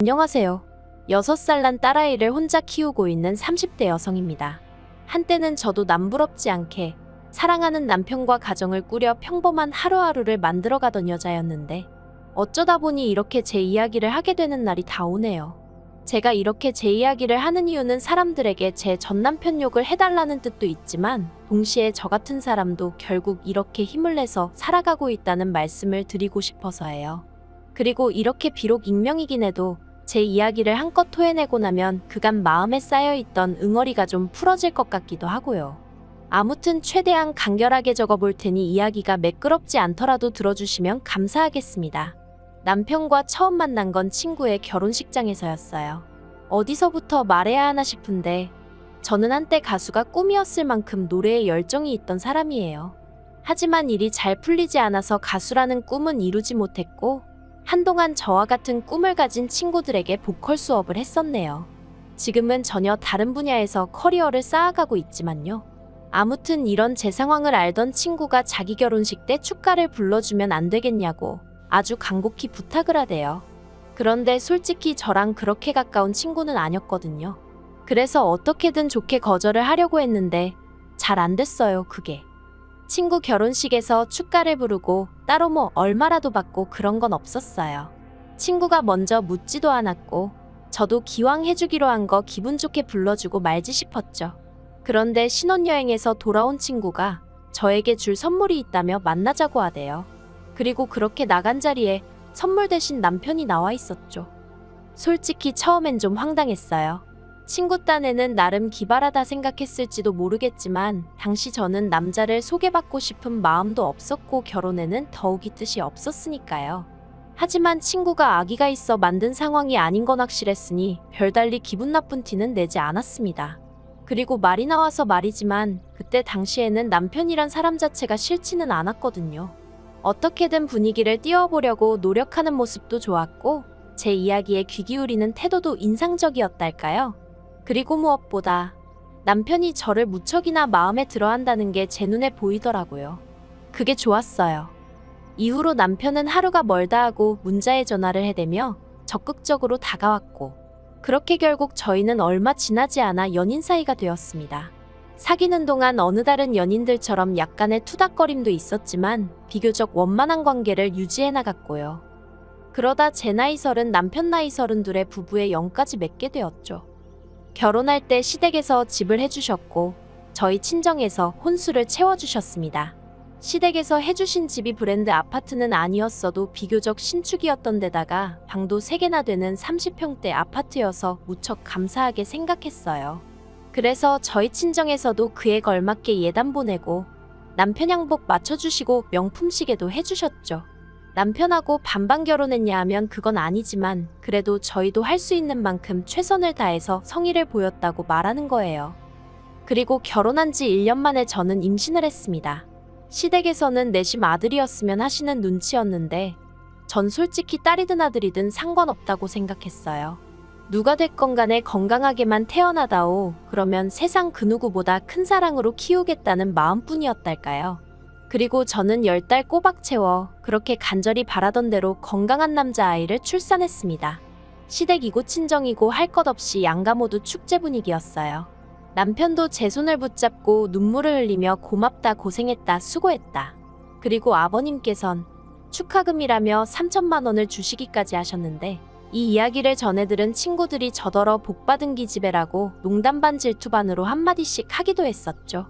안녕하세요. 6살 난 딸아이를 혼자 키우고 있는 30대 여성입니다. 한때는 저도 남부럽지 않게 사랑하는 남편과 가정을 꾸려 평범한 하루하루를 만들어가던 여자였는데 어쩌다 보니 이렇게 제 이야기를 하게 되는 날이 다 오네요. 제가 이렇게 제 이야기를 하는 이유는 사람들에게 제 전남편 욕을 해달라는 뜻도 있지만 동시에 저 같은 사람도 결국 이렇게 힘을 내서 살아가고 있다는 말씀을 드리고 싶어서예요. 그리고 이렇게 비록 익명이긴 해도 제 이야기를 한껏 토해내고 나면 그간 마음에 쌓여있던 응어리가 좀 풀어질 것 같기도 하고요. 아무튼 최대한 간결하게 적어볼 테니 이야기가 매끄럽지 않더라도 들어주시면 감사하겠습니다. 남편과 처음 만난 건 친구의 결혼식장에서였어요. 어디서부터 말해야 하나 싶은데 저는 한때 가수가 꿈이었을 만큼 노래에 열정이 있던 사람이에요. 하지만 일이 잘 풀리지 않아서 가수라는 꿈은 이루지 못했고 한동안 저와 같은 꿈을 가진 친구들에게 보컬 수업을 했었네요. 지금은 전혀 다른 분야에서 커리어를 쌓아가고 있지만요. 아무튼 이런 제 상황을 알던 친구가 자기 결혼식 때 축가를 불러주면 안 되겠냐고 아주 간곡히 부탁을 하대요. 그런데 솔직히 저랑 그렇게 가까운 친구는 아니었거든요. 그래서 어떻게든 좋게 거절을 하려고 했는데 잘 안 됐어요, 그게. 친구 결혼식에서 축가를 부르고 따로 뭐 얼마라도 받고 그런 건 없었어요. 친구가 먼저 묻지도 않았고 저도 기왕 해주기로 한 거 기분 좋게 불러주고 말지 싶었죠. 그런데 신혼여행에서 돌아온 친구가 저에게 줄 선물이 있다며 만나자고 하대요. 그리고 그렇게 나간 자리에 선물 대신 남편이 나와 있었죠. 솔직히 처음엔 좀 황당했어요. 친구 딴에는 나름 기발하다 생각했을지도 모르겠지만 당시 저는 남자를 소개받고 싶은 마음도 없었고 결혼에는 더욱이 뜻이 없었으니까요. 하지만 친구가 아기가 있어 만든 상황이 아닌 건 확실했으니 별달리 기분 나쁜 티는 내지 않았습니다. 그리고 말이 나와서 말이지만 그때 당시에는 남편이란 사람 자체가 싫지는 않았거든요. 어떻게든 분위기를 띄워보려고 노력하는 모습도 좋았고 제 이야기에 귀 기울이는 태도도 인상적이었달까요? 그리고 무엇보다 남편이 저를 무척이나 마음에 들어한다는 게 제 눈에 보이더라고요. 그게 좋았어요. 이후로 남편은 하루가 멀다 하고 문자에 전화를 해대며 적극적으로 다가왔고 그렇게 결국 저희는 얼마 지나지 않아 연인 사이가 되었습니다. 사귀는 동안 어느 다른 연인들처럼 약간의 투닥거림도 있었지만 비교적 원만한 관계를 유지해 나갔고요. 그러다 제 나이 30, 남편 나이 32의 부부의 영까지 맺게 되었죠. 결혼할 때 시댁에서 집을 해주셨고 저희 친정에서 혼수를 채워주셨습니다. 시댁에서 해주신 집이 브랜드 아파트는 아니었어도 비교적 신축이었던 데다가 방도 3개나 되는 30평대 아파트여서 무척 감사하게 생각했어요. 그래서 저희 친정에서도 그에 걸맞게 예단 보내고 남편 양복 맞춰주시고 명품 시계도 해주셨죠. 남편하고 반반 결혼했냐 하면 그건 아니지만 그래도 저희도 할 수 있는 만큼 최선을 다해서 성의를 보였다고 말하는 거예요. 그리고 결혼한 지 1년 만에 저는 임신을 했습니다. 시댁에서는 내심 아들이었으면 하시는 눈치였는데 전 솔직히 딸이든 아들이든 상관없다고 생각했어요. 누가 됐건 간에 건강하게만 태어나다오 그러면 세상 그 누구보다 큰 사랑으로 키우겠다는 마음뿐이었달까요. 그리고 저는 10달 꼬박 채워 그렇게 간절히 바라던 대로 건강한 남자아이를 출산했습니다. 시댁이고 친정이고 할 것 없이 양가 모두 축제 분위기였어요. 남편도 제 손을 붙잡고 눈물을 흘리며 고맙다 고생했다 수고했다. 그리고 아버님께선 축하금이라며 3천만 원을 주시기까지 하셨는데 이 이야기를 전해들은 친구들이 저더러 복받은 기집애라고 농담 반 질투 반으로 한마디씩 하기도 했었죠.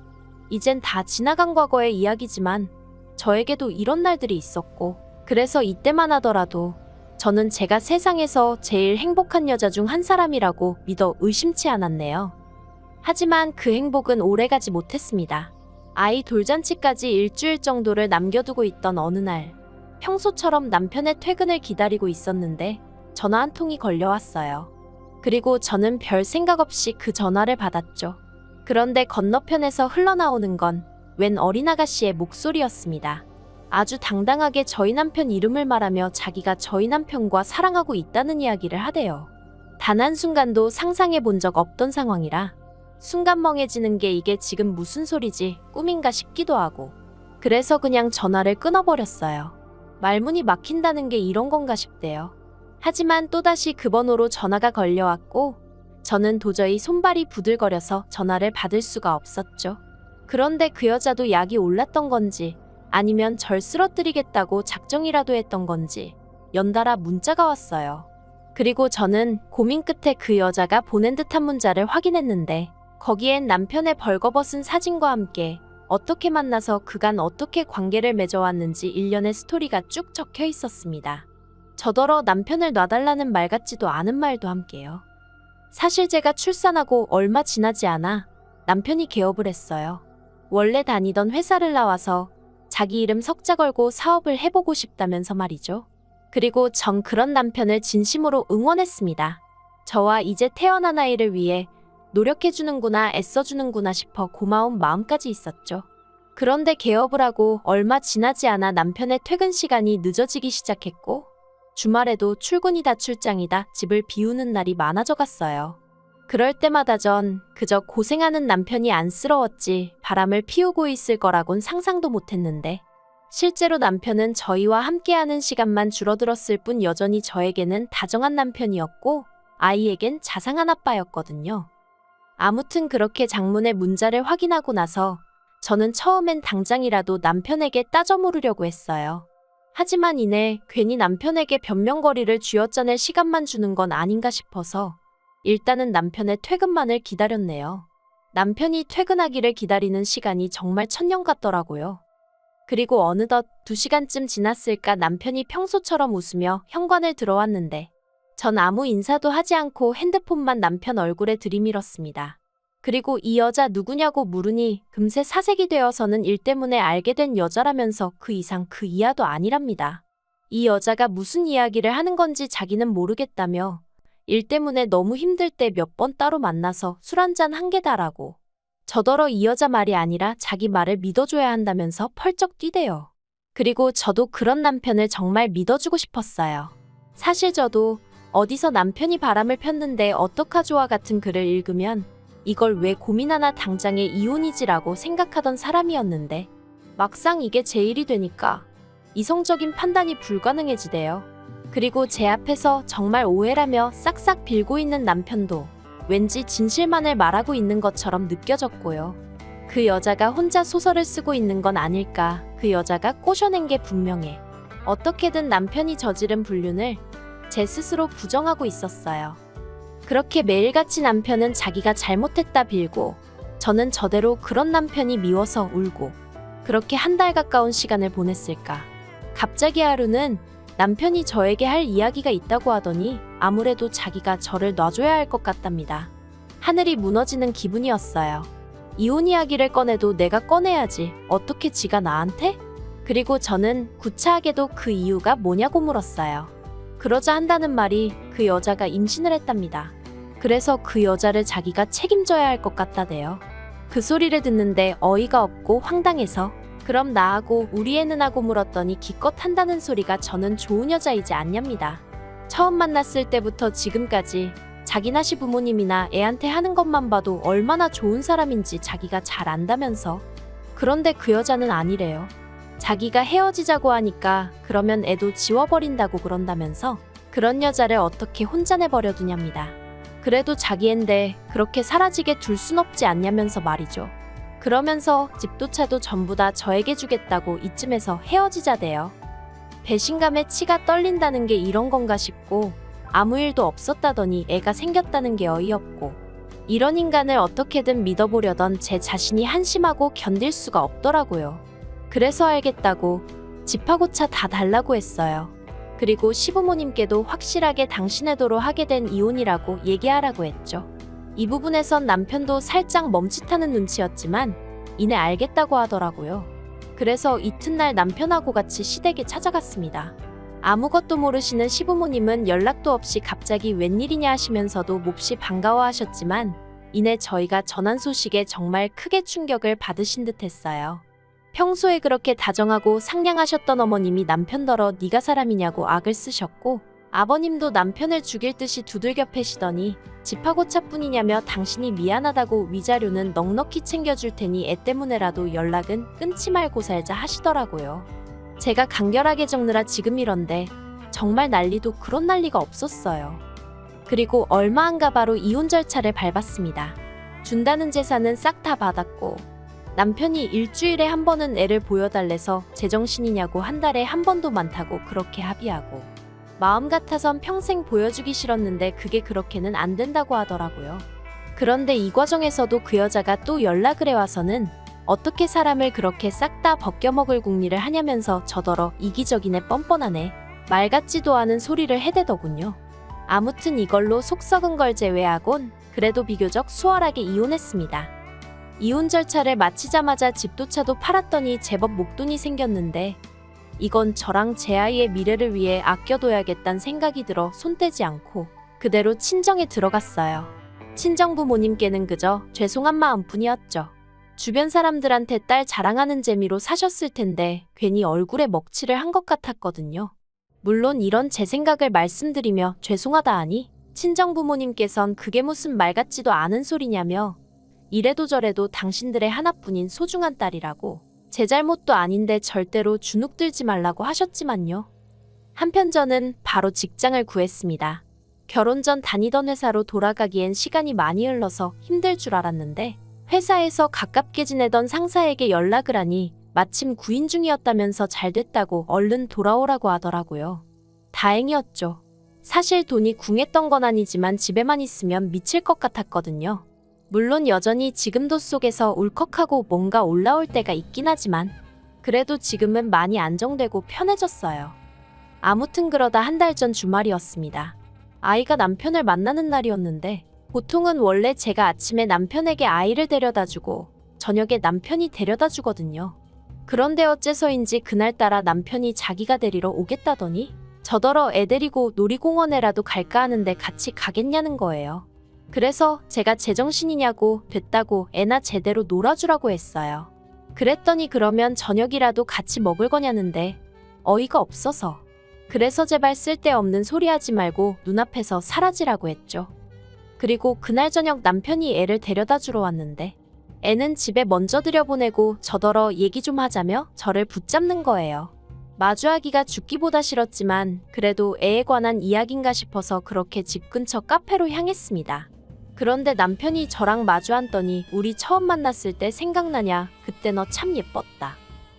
이젠 다 지나간 과거의 이야기지만 저에게도 이런 날들이 있었고 그래서 이때만 하더라도 저는 제가 세상에서 제일 행복한 여자 중 한 사람이라고 믿어 의심치 않았네요. 하지만 그 행복은 오래가지 못했습니다. 아이 돌잔치까지 일주일 정도를 남겨두고 있던 어느 날 평소처럼 남편의 퇴근을 기다리고 있었는데 전화 한 통이 걸려왔어요. 그리고 저는 별 생각 없이 그 전화를 받았죠. 그런데 건너편에서 흘러나오는 건 웬 어린 아가씨의 목소리였습니다. 아주 당당하게 저희 남편 이름을 말하며 자기가 저희 남편과 사랑하고 있다는 이야기를 하대요. 단 한순간도 상상해 본 적 없던 상황이라 순간 멍해지는 게 이게 지금 무슨 소리지 꿈인가 싶기도 하고 그래서 그냥 전화를 끊어버렸어요. 말문이 막힌다는 게 이런 건가 싶대요. 하지만 또다시 그 번호로 전화가 걸려왔고 저는 도저히 손발이 부들거려서 전화를 받을 수가 없었죠. 그런데 그 여자도 약이 올랐던 건지 아니면 절 쓰러뜨리겠다고 작정이라도 했던 건지 연달아 문자가 왔어요. 그리고 저는 고민 끝에 그 여자가 보낸 듯한 문자를 확인했는데 거기엔 남편의 벌거벗은 사진과 함께 어떻게 만나서 그간 어떻게 관계를 맺어왔는지 일련의 스토리가 쭉 적혀 있었습니다. 저더러 남편을 놔달라는 말 같지도 않은 말도 함께요. 사실 제가 출산하고 얼마 지나지 않아 남편이 개업을 했어요. 원래 다니던 회사를 나와서 자기 이름 석자 걸고 사업을 해보고 싶다면서 말이죠. 그리고 전 그런 남편을 진심으로 응원했습니다. 저와 이제 태어난 아이를 위해 노력해주는구나, 애써주는구나 싶어 고마운 마음까지 있었죠. 그런데 개업을 하고 얼마 지나지 않아 남편의 퇴근 시간이 늦어지기 시작했고 주말에도 출근이다 출장이다 집을 비우는 날이 많아져 갔어요. 그럴 때마다 전 그저 고생하는 남편이 안쓰러웠지 바람을 피우고 있을 거라곤 상상도 못했는데 실제로 남편은 저희와 함께하는 시간만 줄어들었을 뿐 여전히 저에게는 다정한 남편이었고 아이에겐 자상한 아빠였거든요. 아무튼 그렇게 장문의 문자를 확인하고 나서 저는 처음엔 당장이라도 남편에게 따져 물으려고 했어요. 하지만 이내 괜히 남편에게 변명거리를 쥐어짜낼 시간만 주는 건 아닌가 싶어서 일단은 남편의 퇴근만을 기다렸네요. 남편이 퇴근하기를 기다리는 시간이 정말 천년 같더라고요. 그리고 어느덧 2시간쯤 지났을까 남편이 평소처럼 웃으며 현관을 들어왔는데 전 아무 인사도 하지 않고 핸드폰만 남편 얼굴에 들이밀었습니다. 그리고 이 여자 누구냐고 물으니 금세 사색이 되어서는 일 때문에 알게 된 여자라면서 그 이상 그 이하도 아니랍니다. 이 여자가 무슨 이야기를 하는 건지 자기는 모르겠다며 일 때문에 너무 힘들 때 몇 번 따로 만나서 술 한잔 한 게다라고. 저더러 이 여자 말이 아니라 자기 말을 믿어줘야 한다면서 펄쩍 뛰대요. 그리고 저도 그런 남편을 정말 믿어주고 싶었어요. 사실 저도 어디서 남편이 바람을 폈는데 어떡하죠와 같은 글을 읽으면 이걸 왜 고민하나 당장에 이혼이지라고 생각하던 사람이었는데 막상 이게 제 일이 되니까 이성적인 판단이 불가능해지대요. 그리고 제 앞에서 정말 오해라며 싹싹 빌고 있는 남편도 왠지 진실만을 말하고 있는 것처럼 느껴졌고요. 그 여자가 혼자 소설을 쓰고 있는 건 아닐까. 그 여자가 꼬셔낸 게 분명해. 어떻게든 남편이 저지른 불륜을 제 스스로 부정하고 있었어요. 그렇게 매일같이 남편은 자기가 잘못했다 빌고 저는 저대로 그런 남편이 미워서 울고 그렇게 한 달 가까운 시간을 보냈을까. 갑자기 하루는 남편이 저에게 할 이야기가 있다고 하더니 아무래도 자기가 저를 놔줘야 할 것 같답니다. 하늘이 무너지는 기분이었어요. 이혼 이야기를 꺼내도 내가 꺼내야지. 어떻게 지가 나한테? 그리고 저는 구차하게도 그 이유가 뭐냐고 물었어요. 그러자 한다는 말이 그 여자가 임신을 했답니다. 그래서 그 여자를 자기가 책임져야 할 것 같다대요. 그 소리를 듣는데 어이가 없고 황당해서 그럼 나하고 우리 애는 하고 물었더니 기껏 한다는 소리가 저는 좋은 여자이지 않냐입니다. 처음 만났을 때부터 지금까지 자기나 시부모님이나 애한테 하는 것만 봐도 얼마나 좋은 사람인지 자기가 잘 안다면서. 그런데 그 여자는 아니래요. 자기가 헤어지자고 하니까 그러면 애도 지워버린다고 그런다면서 그런 여자를 어떻게 혼자 내버려 두냐입니다. 그래도 자기 앤데 그렇게 사라지게 둘 순 없지 않냐면서 말이죠. 그러면서 집도 차도 전부 다 저에게 주겠다고 이쯤에서 헤어지자대요. 배신감에 치가 떨린다는 게 이런 건가 싶고 아무 일도 없었다더니 애가 생겼다는 게 어이없고 이런 인간을 어떻게든 믿어보려던 제 자신이 한심하고 견딜 수가 없더라고요. 그래서 알겠다고 집하고 차 다 달라고 했어요. 그리고 시부모님께도 확실하게 당신의 도로 하게 된 이혼이라고 얘기하라고 했죠. 이 부분에선 남편도 살짝 멈칫하는 눈치였지만 이내 알겠다고 하더라고요. 그래서 이튿날 남편하고 같이 시댁에 찾아갔습니다. 아무것도 모르시는 시부모님은 연락도 없이 갑자기 웬일이냐 하시면서도 몹시 반가워하셨지만 이내 저희가 전한 소식에 정말 크게 충격을 받으신 듯 했어요. 평소에 그렇게 다정하고 상냥하셨던 어머님이 남편더러 네가 사람이냐고 악을 쓰셨고 아버님도 남편을 죽일 듯이 두들겨 패시더니 집하고 차뿐이냐며 당신이 미안하다고 위자료는 넉넉히 챙겨줄 테니 애 때문에라도 연락은 끊지 말고 살자 하시더라고요. 제가 간결하게 적느라 지금 이런데 정말 난리도 그런 난리가 없었어요. 그리고 얼마 안 가 바로 이혼 절차를 밟았습니다. 준다는 재산은 싹 다 받았고 남편이 일주일에 한 번은 애를 보여달래서 제정신이냐고 한 달에 한 번도 많다고 그렇게 합의하고 마음 같아선 평생 보여주기 싫었는데 그게 그렇게는 안 된다고 하더라고요. 그런데 이 과정에서도 그 여자가 또 연락을 해와서는 어떻게 사람을 그렇게 싹 다 벗겨먹을 궁리를 하냐면서 저더러 이기적이네 뻔뻔하네 말 같지도 않은 소리를 해대더군요. 아무튼 이걸로 속 썩은 걸 제외하곤 그래도 비교적 수월하게 이혼했습니다. 이혼 절차를 마치자마자 집도 차도 팔았더니 제법 목돈이 생겼는데 이건 저랑 제 아이의 미래를 위해 아껴둬야겠다는 생각이 들어 손 떼지 않고 그대로 친정에 들어갔어요. 친정 부모님께는 그저 죄송한 마음뿐이었죠. 주변 사람들한테 딸 자랑하는 재미로 사셨을 텐데 괜히 얼굴에 먹칠을 한 것 같았거든요. 물론 이런 제 생각을 말씀드리며 죄송하다 하니 친정 부모님께선 그게 무슨 말 같지도 않은 소리냐며 이래도 저래도 당신들의 하나뿐인 소중한 딸이라고 제 잘못도 아닌데 절대로 주눅 들지 말라고 하셨지만요. 한편 저는 바로 직장을 구했습니다. 결혼 전 다니던 회사로 돌아가기엔 시간이 많이 흘러서 힘들 줄 알았는데 회사에서 가깝게 지내던 상사에게 연락을 하니 마침 구인 중이었다면서 잘 됐다고 얼른 돌아오라고 하더라고요. 다행이었죠. 사실 돈이 궁했던 건 아니지만 집에만 있으면 미칠 것 같았거든요. 물론 여전히 지금도 속에서 울컥하고 뭔가 올라올 때가 있긴 하지만 그래도 지금은 많이 안정되고 편해졌어요. 아무튼 그러다 한 달 전 주말이었습니다. 아이가 남편을 만나는 날이었는데 보통은 원래 제가 아침에 남편에게 아이를 데려다주고 저녁에 남편이 데려다주거든요. 그런데 어째서인지 그날따라 남편이 자기가 데리러 오겠다더니 저더러 애 데리고 놀이공원에라도 갈까 하는데 같이 가겠냐는 거예요. 그래서 제가 제정신이냐고 됐다고 애나 제대로 놀아주라고 했어요. 그랬더니 그러면 저녁이라도 같이 먹을 거냐는데 어이가 없어서 그래서 제발 쓸데없는 소리 하지 말고 눈앞에서 사라지라고 했죠. 그리고 그날 저녁 남편이 애를 데려다 주러 왔는데 애는 집에 먼저 들여보내고 저더러 얘기 좀 하자며 저를 붙잡는 거예요. 마주하기가 죽기보다 싫었지만 그래도 애에 관한 이야기인가 싶어서 그렇게 집 근처 카페로 향했습니다. 그런데 남편이 저랑 마주 앉더니 우리 처음 만났을 때 생각나냐? 그때 너 참 예뻤다.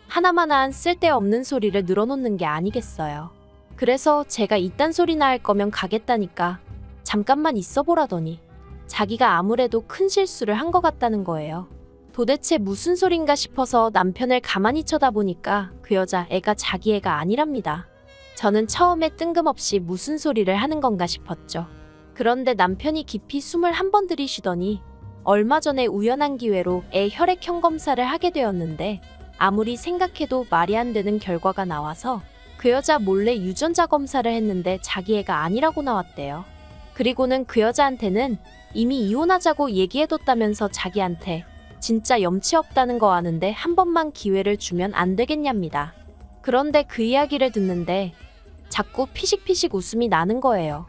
하나마나한 쓸데없는 소리를 늘어놓는 게 아니겠어요. 그래서 제가 이딴 소리나 할 거면 가겠다니까 잠깐만 있어 보라더니 자기가 아무래도 큰 실수를 한 것 같다는 거예요. 도대체 무슨 소린가 싶어서 남편을 가만히 쳐다보니까 그 여자 애가 자기 애가 아니랍니다. 저는 처음에 뜬금없이 무슨 소리를 하는 건가 싶었죠. 그런데 남편이 깊이 숨을 한 번 들이쉬더니 얼마 전에 우연한 기회로 애 혈액형 검사를 하게 되었는데 아무리 생각해도 말이 안 되는 결과가 나와서 그 여자 몰래 유전자 검사를 했는데 자기 애가 아니라고 나왔대요. 그리고는 그 여자한테는 이미 이혼하자고 얘기해뒀다면서 자기한테 진짜 염치 없다는 거 아는데 한 번만 기회를 주면 안 되겠냐입니다. 그런데 그 이야기를 듣는데 자꾸 피식피식 웃음이 나는 거예요.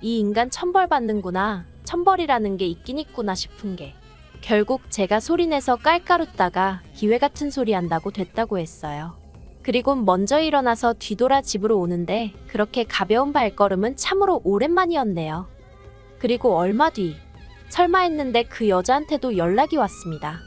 이 인간 천벌받는구나, 천벌이라는 게 있긴 있구나 싶은 게 결국 제가 소리내서 깔깔웃다가 기회 같은 소리 한다고 됐다고 했어요. 그리고 먼저 일어나서 뒤돌아 집으로 오는데 그렇게 가벼운 발걸음은 참으로 오랜만이었네요. 그리고 얼마 뒤 설마 했는데 그 여자한테도 연락이 왔습니다.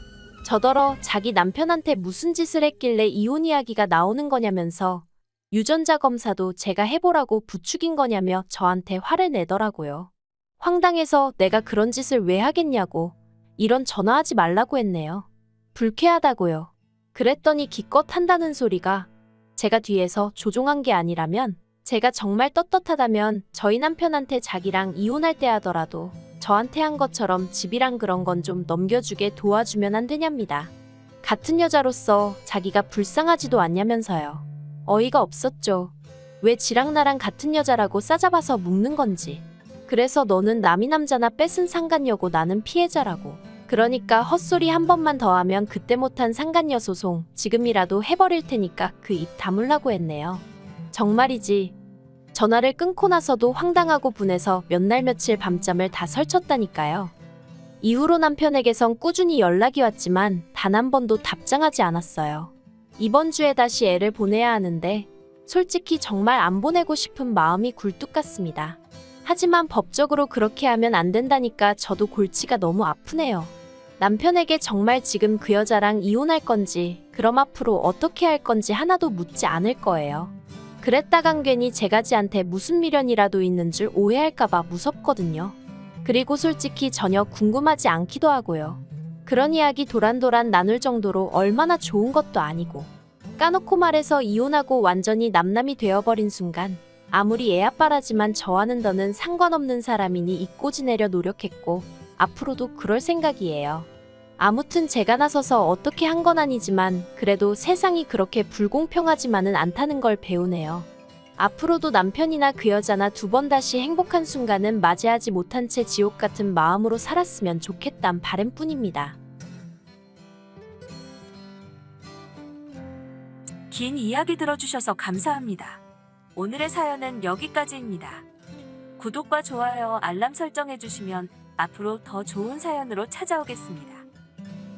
저더러 자기 남편한테 무슨 짓을 했길래 이혼 이야기가 나오는 거냐면서 유전자 검사도 제가 해보라고 부추긴 거냐며 저한테 화를 내더라고요. 황당해서 내가 그런 짓을 왜 하겠냐고 이런 전화하지 말라고 했네요. 불쾌하다고요. 그랬더니 기껏 한다는 소리가 제가 뒤에서 조종한 게 아니라면 제가 정말 떳떳하다면 저희 남편한테 자기랑 이혼할 때 하더라도 저한테 한 것처럼 집이랑 그런 건 좀 넘겨주게 도와주면 안 되냐입니다. 같은 여자로서 자기가 불쌍하지도 않냐면서요. 어이가 없었죠. 왜 지랑 나랑 같은 여자라고 싸잡아서 묵는 건지. 그래서 너는 남이 남자나 뺏은 상간녀고 나는 피해자라고. 그러니까 헛소리 한 번만 더 하면 그때 못한 상간녀 소송 지금이라도 해버릴 테니까 그 입 다물라고 했네요. 정말이지. 전화를 끊고 나서도 황당하고 분해서 몇 날 며칠 밤잠을 다 설쳤다니까요. 이후로 남편에게선 꾸준히 연락이 왔지만 단 한 번도 답장하지 않았어요. 이번 주에 다시 애를 보내야 하는데 솔직히 정말 안 보내고 싶은 마음이 굴뚝 같습니다. 하지만 법적으로 그렇게 하면 안 된다니까 저도 골치가 너무 아프네요. 남편에게 정말 지금 그 여자랑 이혼할 건지, 그럼 앞으로 어떻게 할 건지 하나도 묻지 않을 거예요. 그랬다간 괜히 제가 지한테 무슨 미련이라도 있는 줄 오해할까봐 무섭거든요. 그리고 솔직히 전혀 궁금하지 않기도 하고요. 그런 이야기 도란도란 나눌 정도로 얼마나 좋은 것도 아니고. 까놓고 말해서 이혼하고 완전히 남남이 되어버린 순간 아무리 애 아빠라지만 저와는 더는 상관없는 사람이니 잊고 지내려 노력했고 앞으로도 그럴 생각이에요. 아무튼 제가 나서서 어떻게 한 건 아니지만 그래도 세상이 그렇게 불공평하지만은 않다는 걸 배우네요. 앞으로도 남편이나 그 여자나 두 번 다시 행복한 순간은 맞이하지 못한 채 지옥 같은 마음으로 살았으면 좋겠단 바람뿐입니다. 긴 이야기 들어주셔서 감사합니다. 오늘의 사연은 여기까지입니다. 구독과 좋아요, 알람 설정해주시면 앞으로 더 좋은 사연으로 찾아오겠습니다.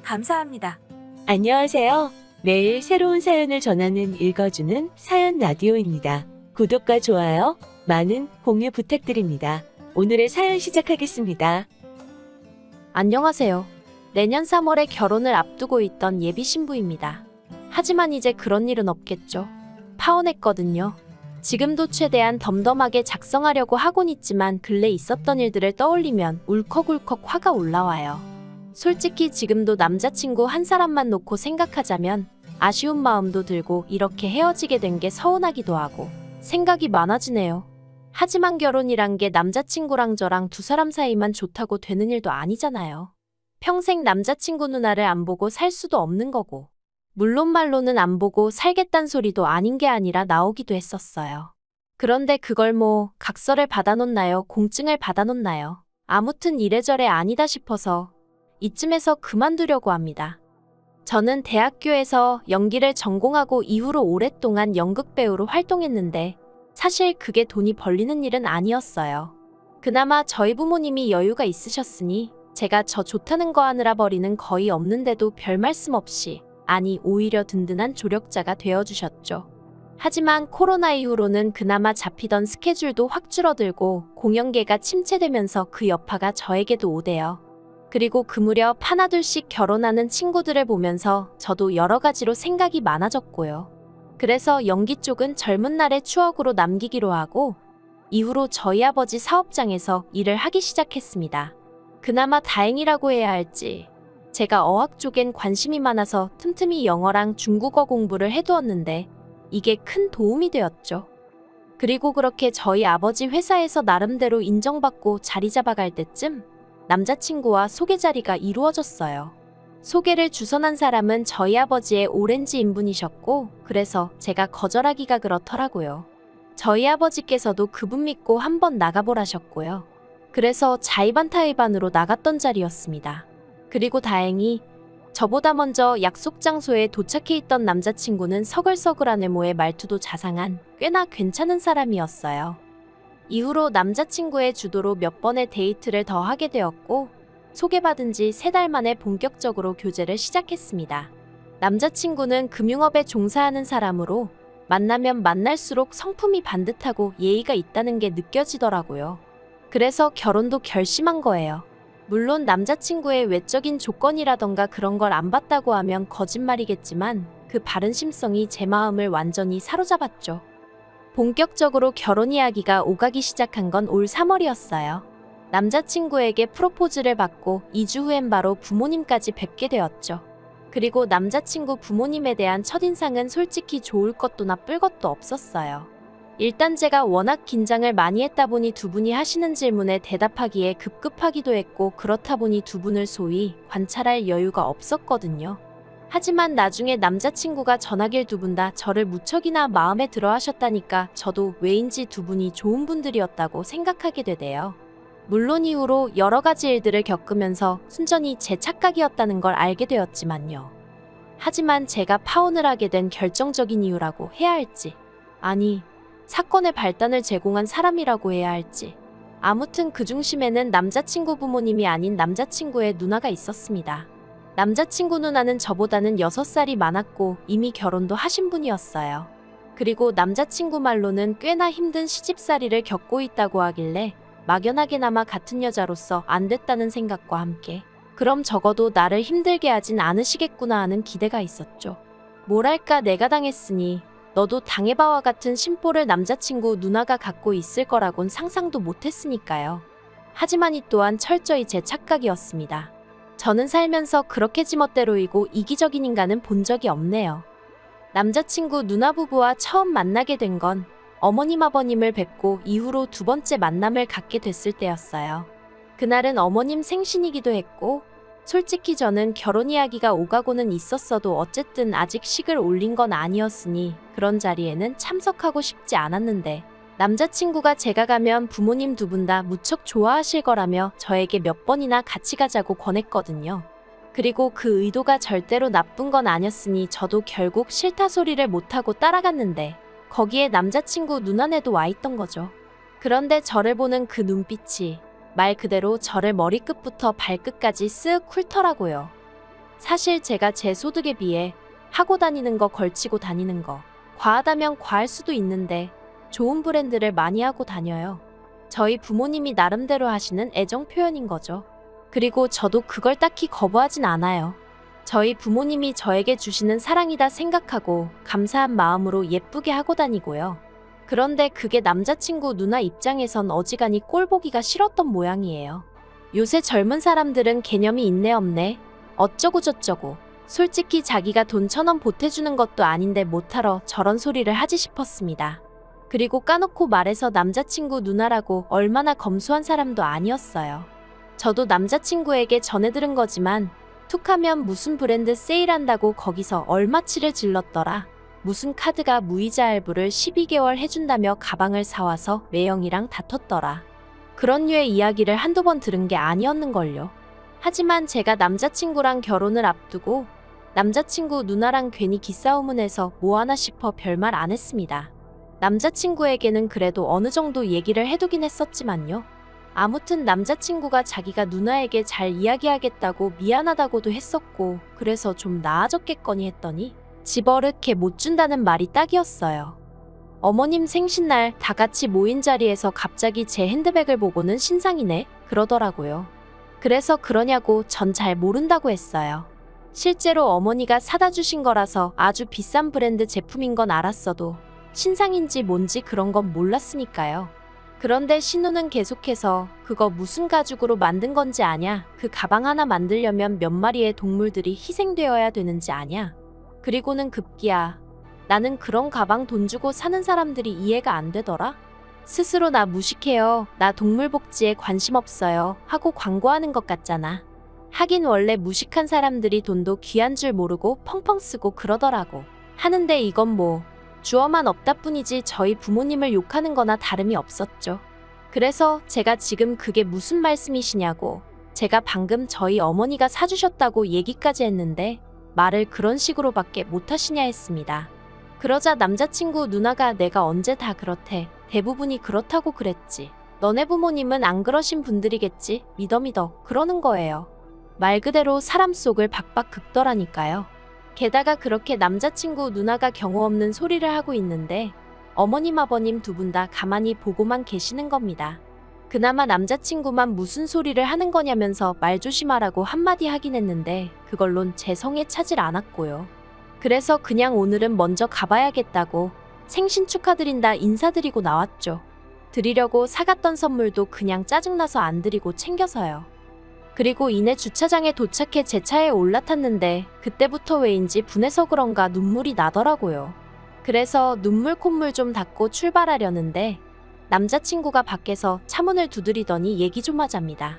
감사합니다. 안녕하세요. 매일 새로운 사연을 전하는 읽어주는 사연 라디오입니다. 구독과 좋아요, 많은 공유 부탁드립니다. 오늘의 사연 시작하겠습니다. 안녕하세요. 내년 3월에 결혼을 앞두고 있던 예비 신부입니다. 하지만 이제 그런 일은 없겠죠. 파혼했거든요. 지금도 최대한 덤덤하게 작성하려고 하곤 있지만 근래 있었던 일들을 떠올리면 울컥울컥 화가 올라와요. 솔직히 지금도 남자친구 한 사람만 놓고 생각하자면 아쉬운 마음도 들고 이렇게 헤어지게 된 게 서운하기도 하고 생각이 많아지네요. 하지만 결혼이란 게 남자친구랑 저랑 두 사람 사이만 좋다고 되는 일도 아니잖아요. 평생 남자친구 누나를 안 보고 살 수도 없는 거고. 물론 말로는 안 보고 살겠단 소리도 아닌 게 아니라 나오기도 했었어요. 그런데 그걸 뭐 각서를 받아놓나요? 공증을 받아놓나요? 아무튼 이래저래 아니다 싶어서 이쯤에서 그만두려고 합니다. 저는 대학교에서 연기를 전공하고 이후로 오랫동안 연극배우로 활동했는데 사실 그게 돈이 벌리는 일은 아니었어요. 그나마 저희 부모님이 여유가 있으셨으니 제가 저 좋다는 거 하느라 버리는 거의 없는데도 별 말씀 없이, 아니 오히려 든든한 조력자가 되어주셨죠. 하지만 코로나 이후로는 그나마 잡히던 스케줄도 확 줄어들고 공연계가 침체되면서 그 여파가 저에게도 오대요. 그리고 그 무렵 하나둘씩 결혼하는 친구들을 보면서 저도 여러 가지로 생각이 많아졌고요. 그래서 연기 쪽은 젊은 날의 추억으로 남기기로 하고 이후로 저희 아버지 사업장에서 일을 하기 시작했습니다. 그나마 다행이라고 해야 할지 제가 어학 쪽엔 관심이 많아서 틈틈이 영어랑 중국어 공부를 해두었는데 이게 큰 도움이 되었죠. 그리고 그렇게 저희 아버지 회사에서 나름대로 인정받고 자리 잡아갈 때쯤 남자친구와 소개 자리가 이루어졌어요. 소개를 주선한 사람은 저희 아버지의 오렌지 인분이셨고 그래서 제가 거절하기가 그렇더라고요. 저희 아버지께서도 그분 믿고 한번 나가보라셨고요. 그래서 자의반타의반으로 나갔던 자리였습니다. 그리고 다행히 저보다 먼저 약속 장소에 도착해 있던 남자친구는 서글서글한 외모에 말투도 자상한 꽤나 괜찮은 사람이었어요. 이후로 남자친구의 주도로 몇 번의 데이트를 더 하게 되었고 소개받은 지 3달 만에 본격적으로 교제를 시작했습니다. 남자친구는 금융업에 종사하는 사람으로 만나면 만날수록 성품이 반듯하고 예의가 있다는 게 느껴지더라고요. 그래서 결혼도 결심한 거예요. 물론 남자친구의 외적인 조건이라던가 그런 걸 안 봤다고 하면 거짓말이겠지만 그 바른 심성이 제 마음을 완전히 사로잡았죠. 본격적으로 결혼 이야기가 오가기 시작한 건 올 3월이었어요. 남자친구에게 프로포즈를 받고 2주 후엔 바로 부모님까지 뵙게 되었죠. 그리고 남자친구 부모님에 대한 첫인상은 솔직히 좋을 것도 나쁠 것도 없었어요. 일단 제가 워낙 긴장을 많이 했다 보니 두 분이 하시는 질문에 대답하기에 급급하기도 했고 그렇다 보니 두 분을 소위 관찰할 여유가 없었거든요. 하지만 나중에 남자친구가 전하길 두 분 다 저를 무척이나 마음에 들어 하셨다니까 저도 왜인지 두 분이 좋은 분들이었다고 생각하게 되대요. 물론 이후로 여러 가지 일들을 겪으면서 순전히 제 착각이었다는 걸 알게 되었지만요. 하지만 제가 파혼을 하게 된 결정적인 이유라고 해야 할지, 아니 사건의 발단을 제공한 사람이라고 해야 할지, 아무튼 그 중심에는 남자친구 부모님이 아닌 남자친구의 누나가 있었습니다. 남자친구 누나는 저보다는 6살이 많았고 이미 결혼도 하신 분이었어요. 그리고 남자친구 말로는 꽤나 힘든 시집살이를 겪고 있다고 하길래 막연하게나마 같은 여자로서 안 됐다는 생각과 함께 그럼 적어도 나를 힘들게 하진 않으시겠구나 하는 기대가 있었죠. 뭐랄까 내가 당했으니 너도 당해봐와 같은 심보를 남자친구 누나가 갖고 있을 거라곤 상상도 못했으니까요. 하지만 이 또한 철저히 제 착각이었습니다. 저는 살면서 그렇게 지멋대로이고 이기적인 인간은 본 적이 없네요. 남자친구 누나 부부와 처음 만나게 된 건 어머님 아버님을 뵙고 이후로 두 번째 만남을 갖게 됐을 때였어요. 그날은 어머님 생신이기도 했고 솔직히 저는 결혼 이야기가 오가고는 있었어도 어쨌든 아직 식을 올린 건 아니었으니 그런 자리에는 참석하고 싶지 않았는데 남자친구가 제가 가면 부모님 두 분 다 무척 좋아하실 거라며 저에게 몇 번이나 같이 가자고 권했거든요. 그리고 그 의도가 절대로 나쁜 건 아니었으니 저도 결국 싫다 소리를 못하고 따라갔는데 거기에 남자친구 눈안에도 와 있던 거죠. 그런데 저를 보는 그 눈빛이 말 그대로 저를 머리끝부터 발끝까지 쓱 훑더라고요. 사실 제가 제 소득에 비해 하고 다니는 거 걸치고 다니는 거 과하다면 과할 수도 있는데 좋은 브랜드를 많이 하고 다녀요. 저희 부모님이 나름대로 하시는 애정 표현인 거죠. 그리고 저도 그걸 딱히 거부하진 않아요. 저희 부모님이 저에게 주시는 사랑이다 생각하고 감사한 마음으로 예쁘게 하고 다니고요. 그런데 그게 남자친구 누나 입장에선 어지간히 꼴보기가 싫었던 모양이에요. 요새 젊은 사람들은 개념이 있네 없네 어쩌고 저쩌고 솔직히 자기가 돈 1,000원 보태주는 것도 아닌데 못하러 저런 소리를 하지 싶었습니다. 그리고 까놓고 말해서 남자친구 누나라고 얼마나 검소한 사람도 아니었어요. 저도 남자친구에게 전해 들은 거지만 툭하면 무슨 브랜드 세일한다고 거기서 얼마치를 질렀더라. 무슨 카드가 무이자 할부를 12개월 해준다며 가방을 사와서 매형이랑 다퉜더라. 그런 류의 이야기를 한두 번 들은 게 아니었는걸요. 하지만 제가 남자친구랑 결혼을 앞두고 남자친구 누나랑 괜히 기싸움은 해서 뭐하나 싶어 별말 안 했습니다. 남자친구에게는 그래도 어느 정도 얘기를 해두긴 했었지만요. 아무튼 남자친구가 자기가 누나에게 잘 이야기하겠다고 미안하다고도 했었고 그래서 좀 나아졌겠거니 했더니 집어릇게 못 준다는 말이 딱이었어요. 어머님 생신날 다 같이 모인 자리에서 갑자기 제 핸드백을 보고는 신상이네 그러더라고요. 그래서 그러냐고 전 잘 모른다고 했어요. 실제로 어머니가 사다 주신 거라서 아주 비싼 브랜드 제품인 건 알았어도 신상인지 뭔지 그런 건 몰랐으니까요. 그런데 신우는 계속해서 그거 무슨 가죽으로 만든 건지 아냐? 그 가방 하나 만들려면 몇 마리의 동물들이 희생되어야 되는지 아냐? 그리고는 급기야 나는 그런 가방 돈 주고 사는 사람들이 이해가 안 되더라? 스스로 나 무식해요. 나 동물 복지에 관심 없어요. 하고 광고하는 것 같잖아. 하긴 원래 무식한 사람들이 돈도 귀한 줄 모르고 펑펑 쓰고 그러더라고. 하는데 이건 뭐 주어만 없다 뿐이지 저희 부모님을 욕하는 거나 다름이 없었죠. 그래서 제가 지금 그게 무슨 말씀이시냐고 제가 방금 저희 어머니가 사주셨다고 얘기까지 했는데 말을 그런 식으로밖에 못하시냐 했습니다. 그러자 남자친구 누나가 내가 언제 다 그렇대. 대부분이 그렇다고 그랬지. 너네 부모님은 안 그러신 분들이겠지. 믿어 그러는 거예요. 말 그대로 사람 속을 박박 긁더라니까요. 게다가 그렇게 남자친구 누나가 경호 없는 소리를 하고 있는데 어머님 아버님 두 분 다 가만히 보고만 계시는 겁니다. 그나마 남자친구만 무슨 소리를 하는 거냐면서 말 조심하라고 한마디 하긴 했는데 그걸론 제 성에 차질 않았고요. 그래서 그냥 오늘은 먼저 가봐야겠다고 생신 축하드린다 인사드리고 나왔죠. 드리려고 사갔던 선물도 그냥 짜증나서 안 드리고 챙겨서요. 그리고 이내 주차장에 도착해 제 차에 올라탔는데 그때부터 왜인지 분해서 그런가 눈물이 나더라고요. 그래서 눈물 콧물 좀 닦고 출발하려는데 남자친구가 밖에서 차문을 두드리더니 얘기 좀 하자입니다.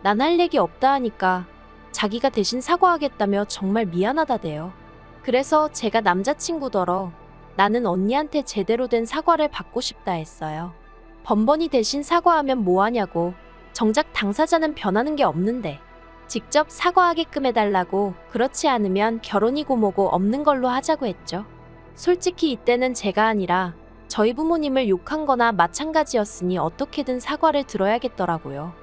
난 할 얘기 없다 하니까 자기가 대신 사과하겠다며 정말 미안하다대요. 그래서 제가 남자친구더러 나는 언니한테 제대로 된 사과를 받고 싶다 했어요. 번번이 대신 사과하면 뭐하냐고. 정작 당사자는 변하는 게 없는데 직접 사과하게끔 해달라고. 그렇지 않으면 결혼이고 뭐고 없는 걸로 하자고 했죠. 솔직히 이때는 제가 아니라 저희 부모님을 욕한 거나 마찬가지였으니 어떻게든 사과를 들어야겠더라고요.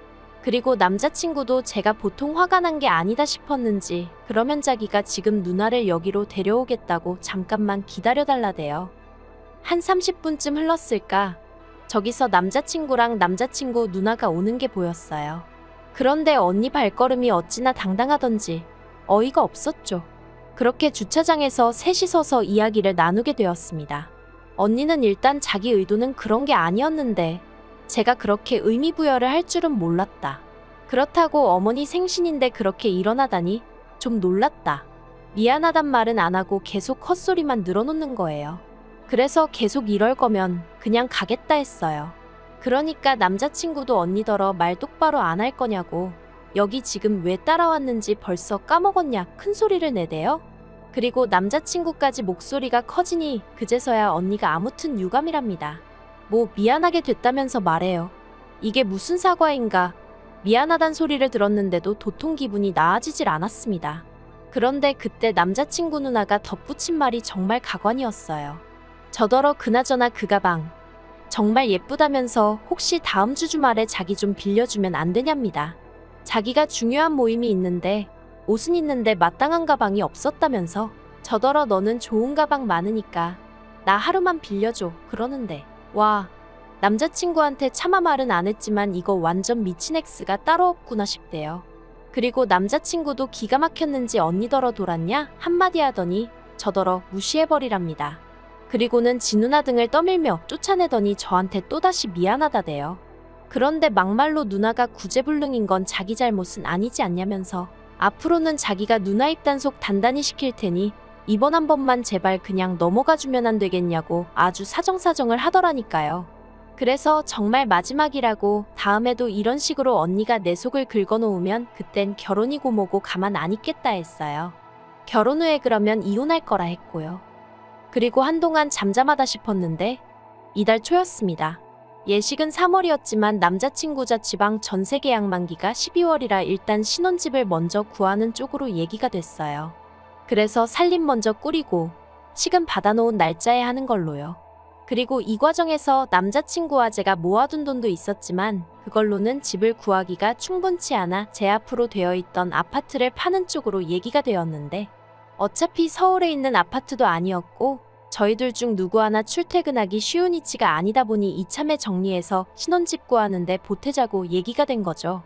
그리고 남자친구도 제가 보통 화가 난 게 아니다 싶었는지 그러면 자기가 지금 누나를 여기로 데려오겠다고 잠깐만 기다려달라대요. 한 30분쯤 흘렀을까? 저기서 남자친구랑 남자친구 누나가 오는 게 보였어요. 그런데 언니 발걸음이 어찌나 당당하던지 어이가 없었죠. 그렇게 주차장에서 셋이 서서 이야기를 나누게 되었습니다. 언니는 일단 자기 의도는 그런 게 아니었는데 제가 그렇게 의미부여를 할 줄은 몰랐다. 그렇다고 어머니 생신인데 그렇게 일어나다니 좀 놀랐다. 미안하단 말은 안 하고 계속 헛소리만 늘어놓는 거예요. 그래서 계속 이럴 거면 그냥 가겠다 했어요. 그러니까 남자친구도 언니더러 말 똑바로 안 할 거냐고, 여기 지금 왜 따라왔는지 벌써 까먹었냐 큰 소리를 내대요. 그리고 남자친구까지 목소리가 커지니 그제서야 언니가 아무튼 유감이랍니다. 뭐 미안하게 됐다면서 말해요. 이게 무슨 사과인가. 미안하단 소리를 들었는데도 도통 기분이 나아지질 않았습니다. 그런데 그때 남자친구 누나가 덧붙인 말이 정말 가관이었어요. 저더러 그나저나 그 가방 정말 예쁘다면서 혹시 다음 주 주말에 자기 좀 빌려주면 안 되냐입니다. 자기가 중요한 모임이 있는데 옷은 있는데 마땅한 가방이 없었다면서 저더러 너는 좋은 가방 많으니까 나 하루만 빌려줘 그러는데, 와, 남자친구한테 차마 말은 안 했지만 이거 완전 미친 X가 따로 없구나 싶대요. 그리고 남자친구도 기가 막혔는지 언니더러 돌았냐 한마디 하더니 저더러 무시해버리랍니다. 그리고는 지 누나 등을 떠밀며 쫓아내더니 저한테 또다시 미안하다대요. 그런데 막말로 누나가 구제불능인 건 자기 잘못은 아니지 않냐면서 앞으로는 자기가 누나 입 단속 단단히 시킬 테니 이번 한 번만 제발 그냥 넘어가주면 안 되겠냐고 아주 사정사정을 하더라니까요. 그래서 정말 마지막이라고, 다음에도 이런 식으로 언니가 내 속을 긁어놓으면 그땐 결혼이고 뭐고 가만 안 있겠다 했어요. 결혼 후에 그러면 이혼할 거라 했고요. 그리고 한동안 잠잠하다 싶었는데 이달 초였습니다. 예식은 3월이었지만 남자친구 자취방 전세 계약 만기가 12월이라 일단 신혼집을 먼저 구하는 쪽으로 얘기가 됐어요. 그래서 살림 먼저 꾸리고 식은 받아놓은 날짜에 하는 걸로요. 그리고 이 과정에서 남자친구와 제가 모아둔 돈도 있었지만 그걸로는 집을 구하기가 충분치 않아 제 앞으로 되어 있던 아파트를 파는 쪽으로 얘기가 되었는데, 어차피 서울에 있는 아파트도 아니었고 저희들 중 누구 하나 출퇴근하기 쉬운 위치가 아니다 보니 이참에 정리해서 신혼집 구하는데 보태자고 얘기가 된 거죠.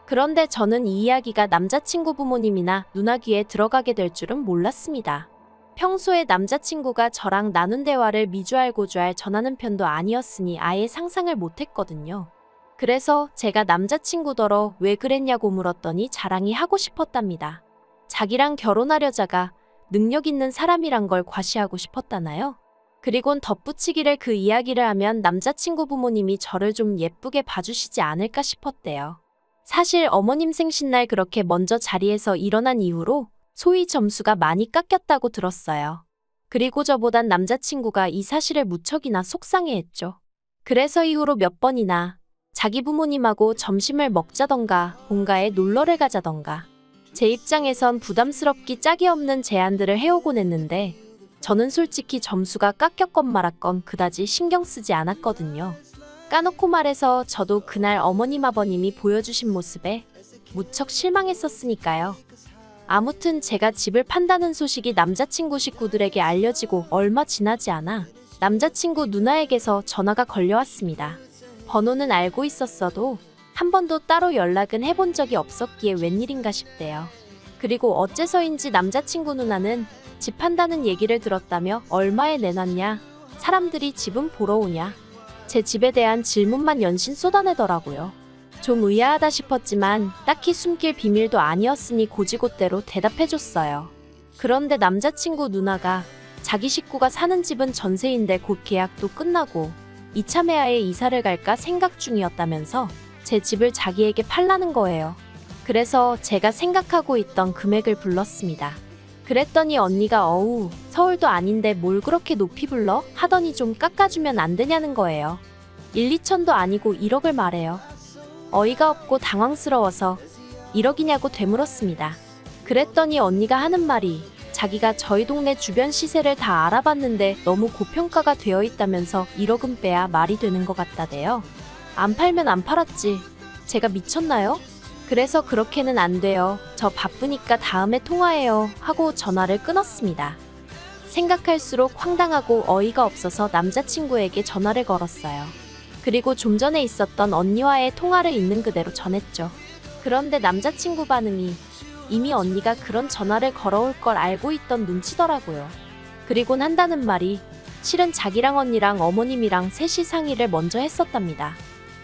그런데 저는 이 이야기가 남자친구 부모님이나 누나 귀에 들어가게 될 줄은 몰랐습니다. 평소에 남자친구가 저랑 나눈 대화를 미주알고주알 전하는 편도 아니었으니 아예 상상을 못했거든요. 그래서 제가 남자친구더러 왜 그랬냐고 물었더니 자랑이 하고 싶었답니다. 자기랑 결혼하려자가 능력 있는 사람이란 걸 과시하고 싶었다나요? 그리곤 덧붙이기를 그 이야기를 하면 남자친구 부모님이 저를 좀 예쁘게 봐주시지 않을까 싶었대요. 사실 어머님 생신날 그렇게 먼저 자리에서 일어난 이후로 소위 점수가 많이 깎였다고 들었어요. 그리고 저보단 남자친구가 이 사실을 무척이나 속상해했죠. 그래서 이후로 몇 번이나 자기 부모님하고 점심을 먹자던가 본가에 놀러를 가자던가 제 입장에선 부담스럽기 짝이 없는 제안들을 해오곤 했는데 저는 솔직히 점수가 깎였건 말았건 그다지 신경 쓰지 않았거든요. 까놓고 말해서 저도 그날 어머님 아버님이 보여주신 모습에 무척 실망했었으니까요. 아무튼 제가 집을 판다는 소식이 남자친구 식구들에게 알려지고 얼마 지나지 않아 남자친구 누나에게서 전화가 걸려왔습니다. 번호는 알고 있었어도 한 번도 따로 연락은 해본 적이 없었기에 웬일인가 싶대요. 그리고 어째서인지 남자친구 누나는 집 판다는 얘기를 들었다며 얼마에 내놨냐, 사람들이 집은 보러 오냐, 제 집에 대한 질문만 연신 쏟아내더라고요. 좀 의아하다 싶었지만 딱히 숨길 비밀도 아니었으니 고지고대로 대답해줬어요. 그런데 남자친구 누나가 자기 식구가 사는 집은 전세인데 곧 계약도 끝나고 이참에 이사를 갈까 생각 중이었다면서 제 집을 자기에게 팔라는 거예요. 그래서 제가 생각하고 있던 금액을 불렀습니다. 그랬더니 언니가 어우, 서울도 아닌데 뭘 그렇게 높이 불러? 하더니 좀 깎아주면 안 되냐는 거예요. 1, 2천도 아니고 1억을 말해요. 어이가 없고 당황스러워서 1억이냐고 되물었습니다. 그랬더니 언니가 하는 말이 자기가 저희 동네 주변 시세를 다 알아봤는데 너무 고평가가 되어 있다면서 1억은 빼야 말이 되는 것 같다대요. 안 팔면 안 팔았지. 제가 미쳤나요? 그래서 그렇게는 안 돼요. 저 바쁘니까 다음에 통화해요. 하고 전화를 끊었습니다. 생각할수록 황당하고 어이가 없어서 남자친구에게 전화를 걸었어요. 그리고 좀 전에 있었던 언니와의 통화를 있는 그대로 전했죠. 그런데 남자친구 반응이 이미 언니가 그런 전화를 걸어올 걸 알고 있던 눈치더라고요. 그리곤 한다는 말이 실은 자기랑 언니랑 어머님이랑 셋이 상의를 먼저 했었답니다.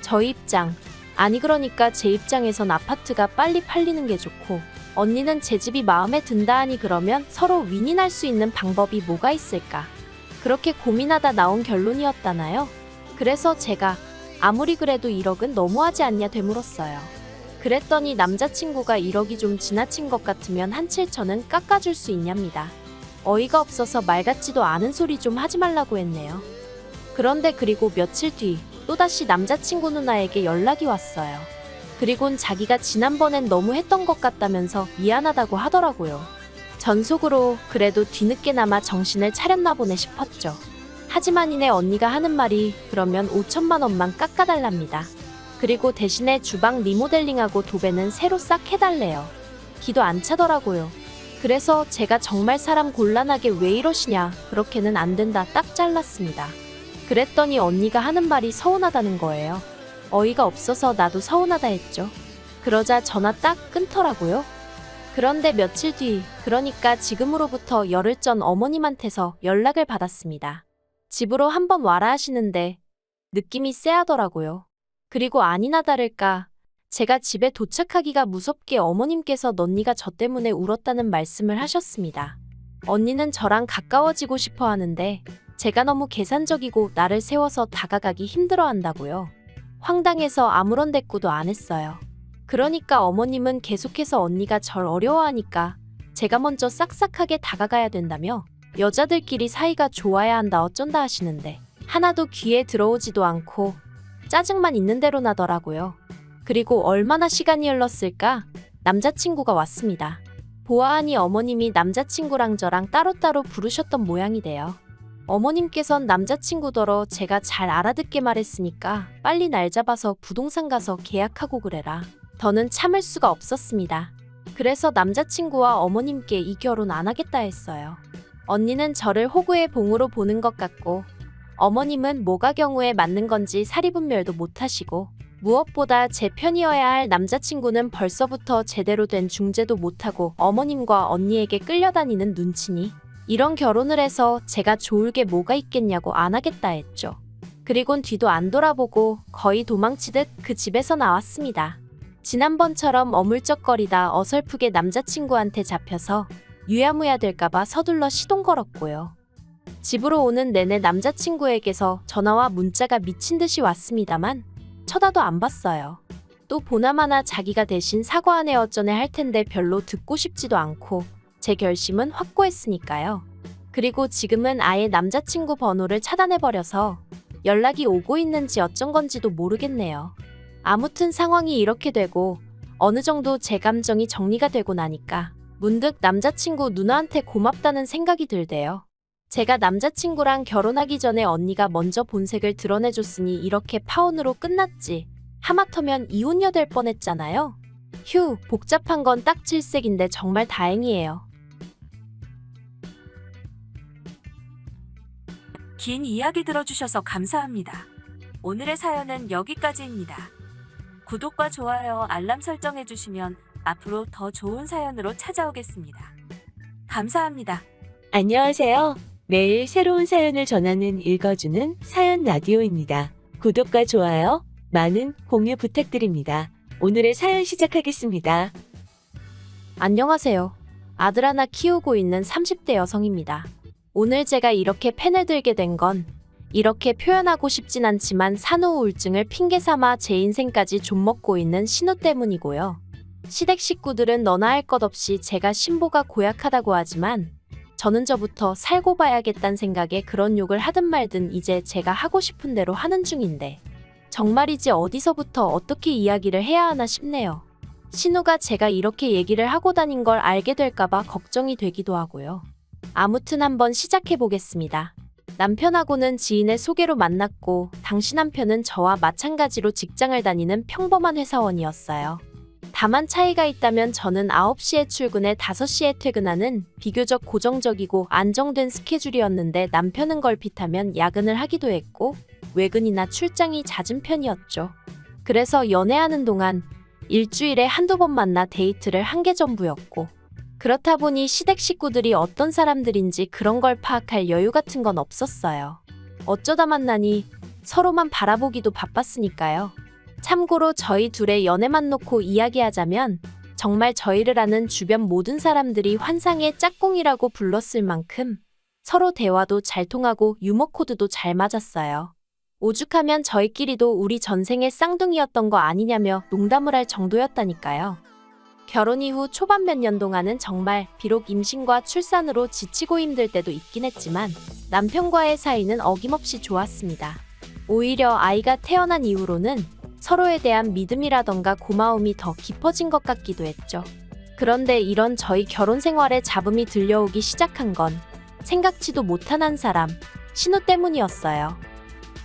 저희 입장, 아니 그러니까 제 입장에선 아파트가 빨리 팔리는 게 좋고 언니는 제 집이 마음에 든다 하니 그러면 서로 윈윈할 수 있는 방법이 뭐가 있을까? 그렇게 고민하다 나온 결론이었다나요? 그래서 제가 아무리 그래도 1억은 너무하지 않냐 되물었어요. 그랬더니 남자친구가 1억이 좀 지나친 것 같으면 한 7천은 깎아줄 수 있냐입니다. 어이가 없어서 말 같지도 않은 소리 좀 하지 말라고 했네요. 그런데 그리고 며칠 뒤 또다시 남자친구 누나에게 연락이 왔어요. 그리곤 자기가 지난번엔 너무 했던 것 같다면서 미안하다고 하더라고요. 전속으로 그래도 뒤늦게나마 정신을 차렸나 보네 싶었죠. 하지만 이내 언니가 하는 말이 그러면 5천만 원만 깎아달랍니다. 그리고 대신에 주방 리모델링하고 도배는 새로 싹 해달래요. 기도 안 차더라고요. 그래서 제가 정말 사람 곤란하게 왜 이러시냐, 그렇게는 안 된다 딱 잘랐습니다. 그랬더니 언니가 하는 말이 서운하다는 거예요. 어이가 없어서 나도 서운하다 했죠. 그러자 전화 딱 끊더라고요. 그런데 며칠 뒤, 그러니까 지금으로부터 열흘 전 어머님한테서 연락을 받았습니다. 집으로 한번 와라 하시는데 느낌이 쎄하더라고요. 그리고 아니나 다를까 제가 집에 도착하기가 무섭게 어머님께서 언니가 저 때문에 울었다는 말씀을 하셨습니다. 언니는 저랑 가까워지고 싶어 하는데 제가 너무 계산적이고 나를 세워서 다가가기 힘들어 한다고요. 황당해서 아무런 대꾸도 안 했어요. 그러니까 어머님은 계속해서 언니가 절 어려워하니까 제가 먼저 싹싹하게 다가가야 된다며 여자들끼리 사이가 좋아야 한다 어쩐다 하시는데 하나도 귀에 들어오지도 않고 짜증만 있는 대로 나더라고요. 그리고 얼마나 시간이 흘렀을까? 남자친구가 왔습니다. 보아하니 어머님이 남자친구랑 저랑 따로따로 부르셨던 모양이 돼요. 어머님께선 남자친구더러 제가 잘 알아듣게 말했으니까 빨리 날 잡아서 부동산 가서 계약하고 그래라. 더는 참을 수가 없었습니다. 그래서 남자친구와 어머님께 이 결혼 안 하겠다 했어요. 언니는 저를 호구의 봉으로 보는 것 같고 어머님은 뭐가 경우에 맞는 건지 사리분별도 못하시고 무엇보다 제 편이어야 할 남자친구는 벌써부터 제대로 된 중재도 못하고 어머님과 언니에게 끌려다니는 눈치니 이런 결혼을 해서 제가 좋을 게 뭐가 있겠냐고 안 하겠다 했죠. 그리곤 뒤도 안 돌아보고 거의 도망치듯 그 집에서 나왔습니다. 지난번처럼 어물쩍거리다 어설프게 남자친구한테 잡혀서 유야무야 될까봐 서둘러 시동 걸었고요. 집으로 오는 내내 남자친구에게서 전화와 문자가 미친 듯이 왔습니다만 쳐다도 안 봤어요. 또 보나마나 자기가 대신 사과하네 어쩌네 할 텐데 별로 듣고 싶지도 않고 제 결심은 확고했으니까요. 그리고 지금은 아예 남자친구 번호를 차단해버려서 연락이 오고 있는지 어쩐 건지도 모르겠네요. 아무튼 상황이 이렇게 되고 어느 정도 제 감정이 정리가 되고 나니까 문득 남자친구 누나한테 고맙다는 생각이 들대요. 제가 남자친구랑 결혼하기 전에 언니가 먼저 본색을 드러내줬으니 이렇게 파혼으로 끝났지. 하마터면 이혼녀 될 뻔했잖아요. 휴, 복잡한 건 딱 질색인데 정말 다행이에요. 긴 이야기 들어주셔서 감사합니다. 오늘의 사연은 여기까지입니다. 구독과 좋아요, 알람 설정해주시면 앞으로 더 좋은 사연으로 찾아오겠습니다. 감사합니다. 안녕하세요. 매일 새로운 사연을 전하는 읽어주는 사연 라디오입니다. 구독과 좋아요, 많은 공유 부탁드립니다. 오늘의 사연 시작하겠습니다. 안녕하세요. 아들 하나 키우고 있는 30대 여성입니다. 오늘 제가 이렇게 펜을 들게 된 건 이렇게 표현하고 싶진 않지만 산후 우울증을 핑계 삼아 제 인생까지 좀먹고 있는 신우 때문이고요. 시댁 식구들은 너나 할 것 없이 제가 신보가 고약하다고 하지만 저는 저부터 살고 봐야겠다는 생각에 그런 욕을 하든 말든 이제 제가 하고 싶은 대로 하는 중인데 정말이지 어디서부터 어떻게 이야기를 해야 하나 싶네요. 신우가 제가 이렇게 얘기를 하고 다닌 걸 알게 될까봐 걱정이 되기도 하고요. 아무튼 한번 시작해 보겠습니다. 남편하고는 지인의 소개로 만났고 당시 남편은 저와 마찬가지로 직장을 다니는 평범한 회사원이었어요. 다만 차이가 있다면 저는 9시에 출근해 5시에 퇴근하는 비교적 고정적이고 안정된 스케줄이었는데 남편은 걸핏하면 야근을 하기도 했고 외근이나 출장이 잦은 편이었죠. 그래서 연애하는 동안 일주일에 한두 번 만나 데이트를 한 게 전부였고 그렇다 보니 시댁 식구들이 어떤 사람들인지 그런 걸 파악할 여유 같은 건 없었어요. 어쩌다 만나니 서로만 바라보기도 바빴으니까요. 참고로 저희 둘의 연애만 놓고 이야기하자면 정말 저희를 아는 주변 모든 사람들이 환상의 짝꿍이라고 불렀을 만큼 서로 대화도 잘 통하고 유머 코드도 잘 맞았어요. 오죽하면 저희끼리도 우리 전생의 쌍둥이였던 거 아니냐며 농담을 할 정도였다니까요. 결혼 이후 초반 몇 년 동안은 정말 비록 임신과 출산으로 지치고 힘들 때도 있긴 했지만 남편과의 사이는 어김없이 좋았습니다. 오히려 아이가 태어난 이후로는 서로에 대한 믿음이라던가 고마움이 더 깊어진 것 같기도 했죠. 그런데 이런 저희 결혼 생활에 잡음이 들려오기 시작한 건 생각지도 못한 한 사람, 신우 때문이었어요.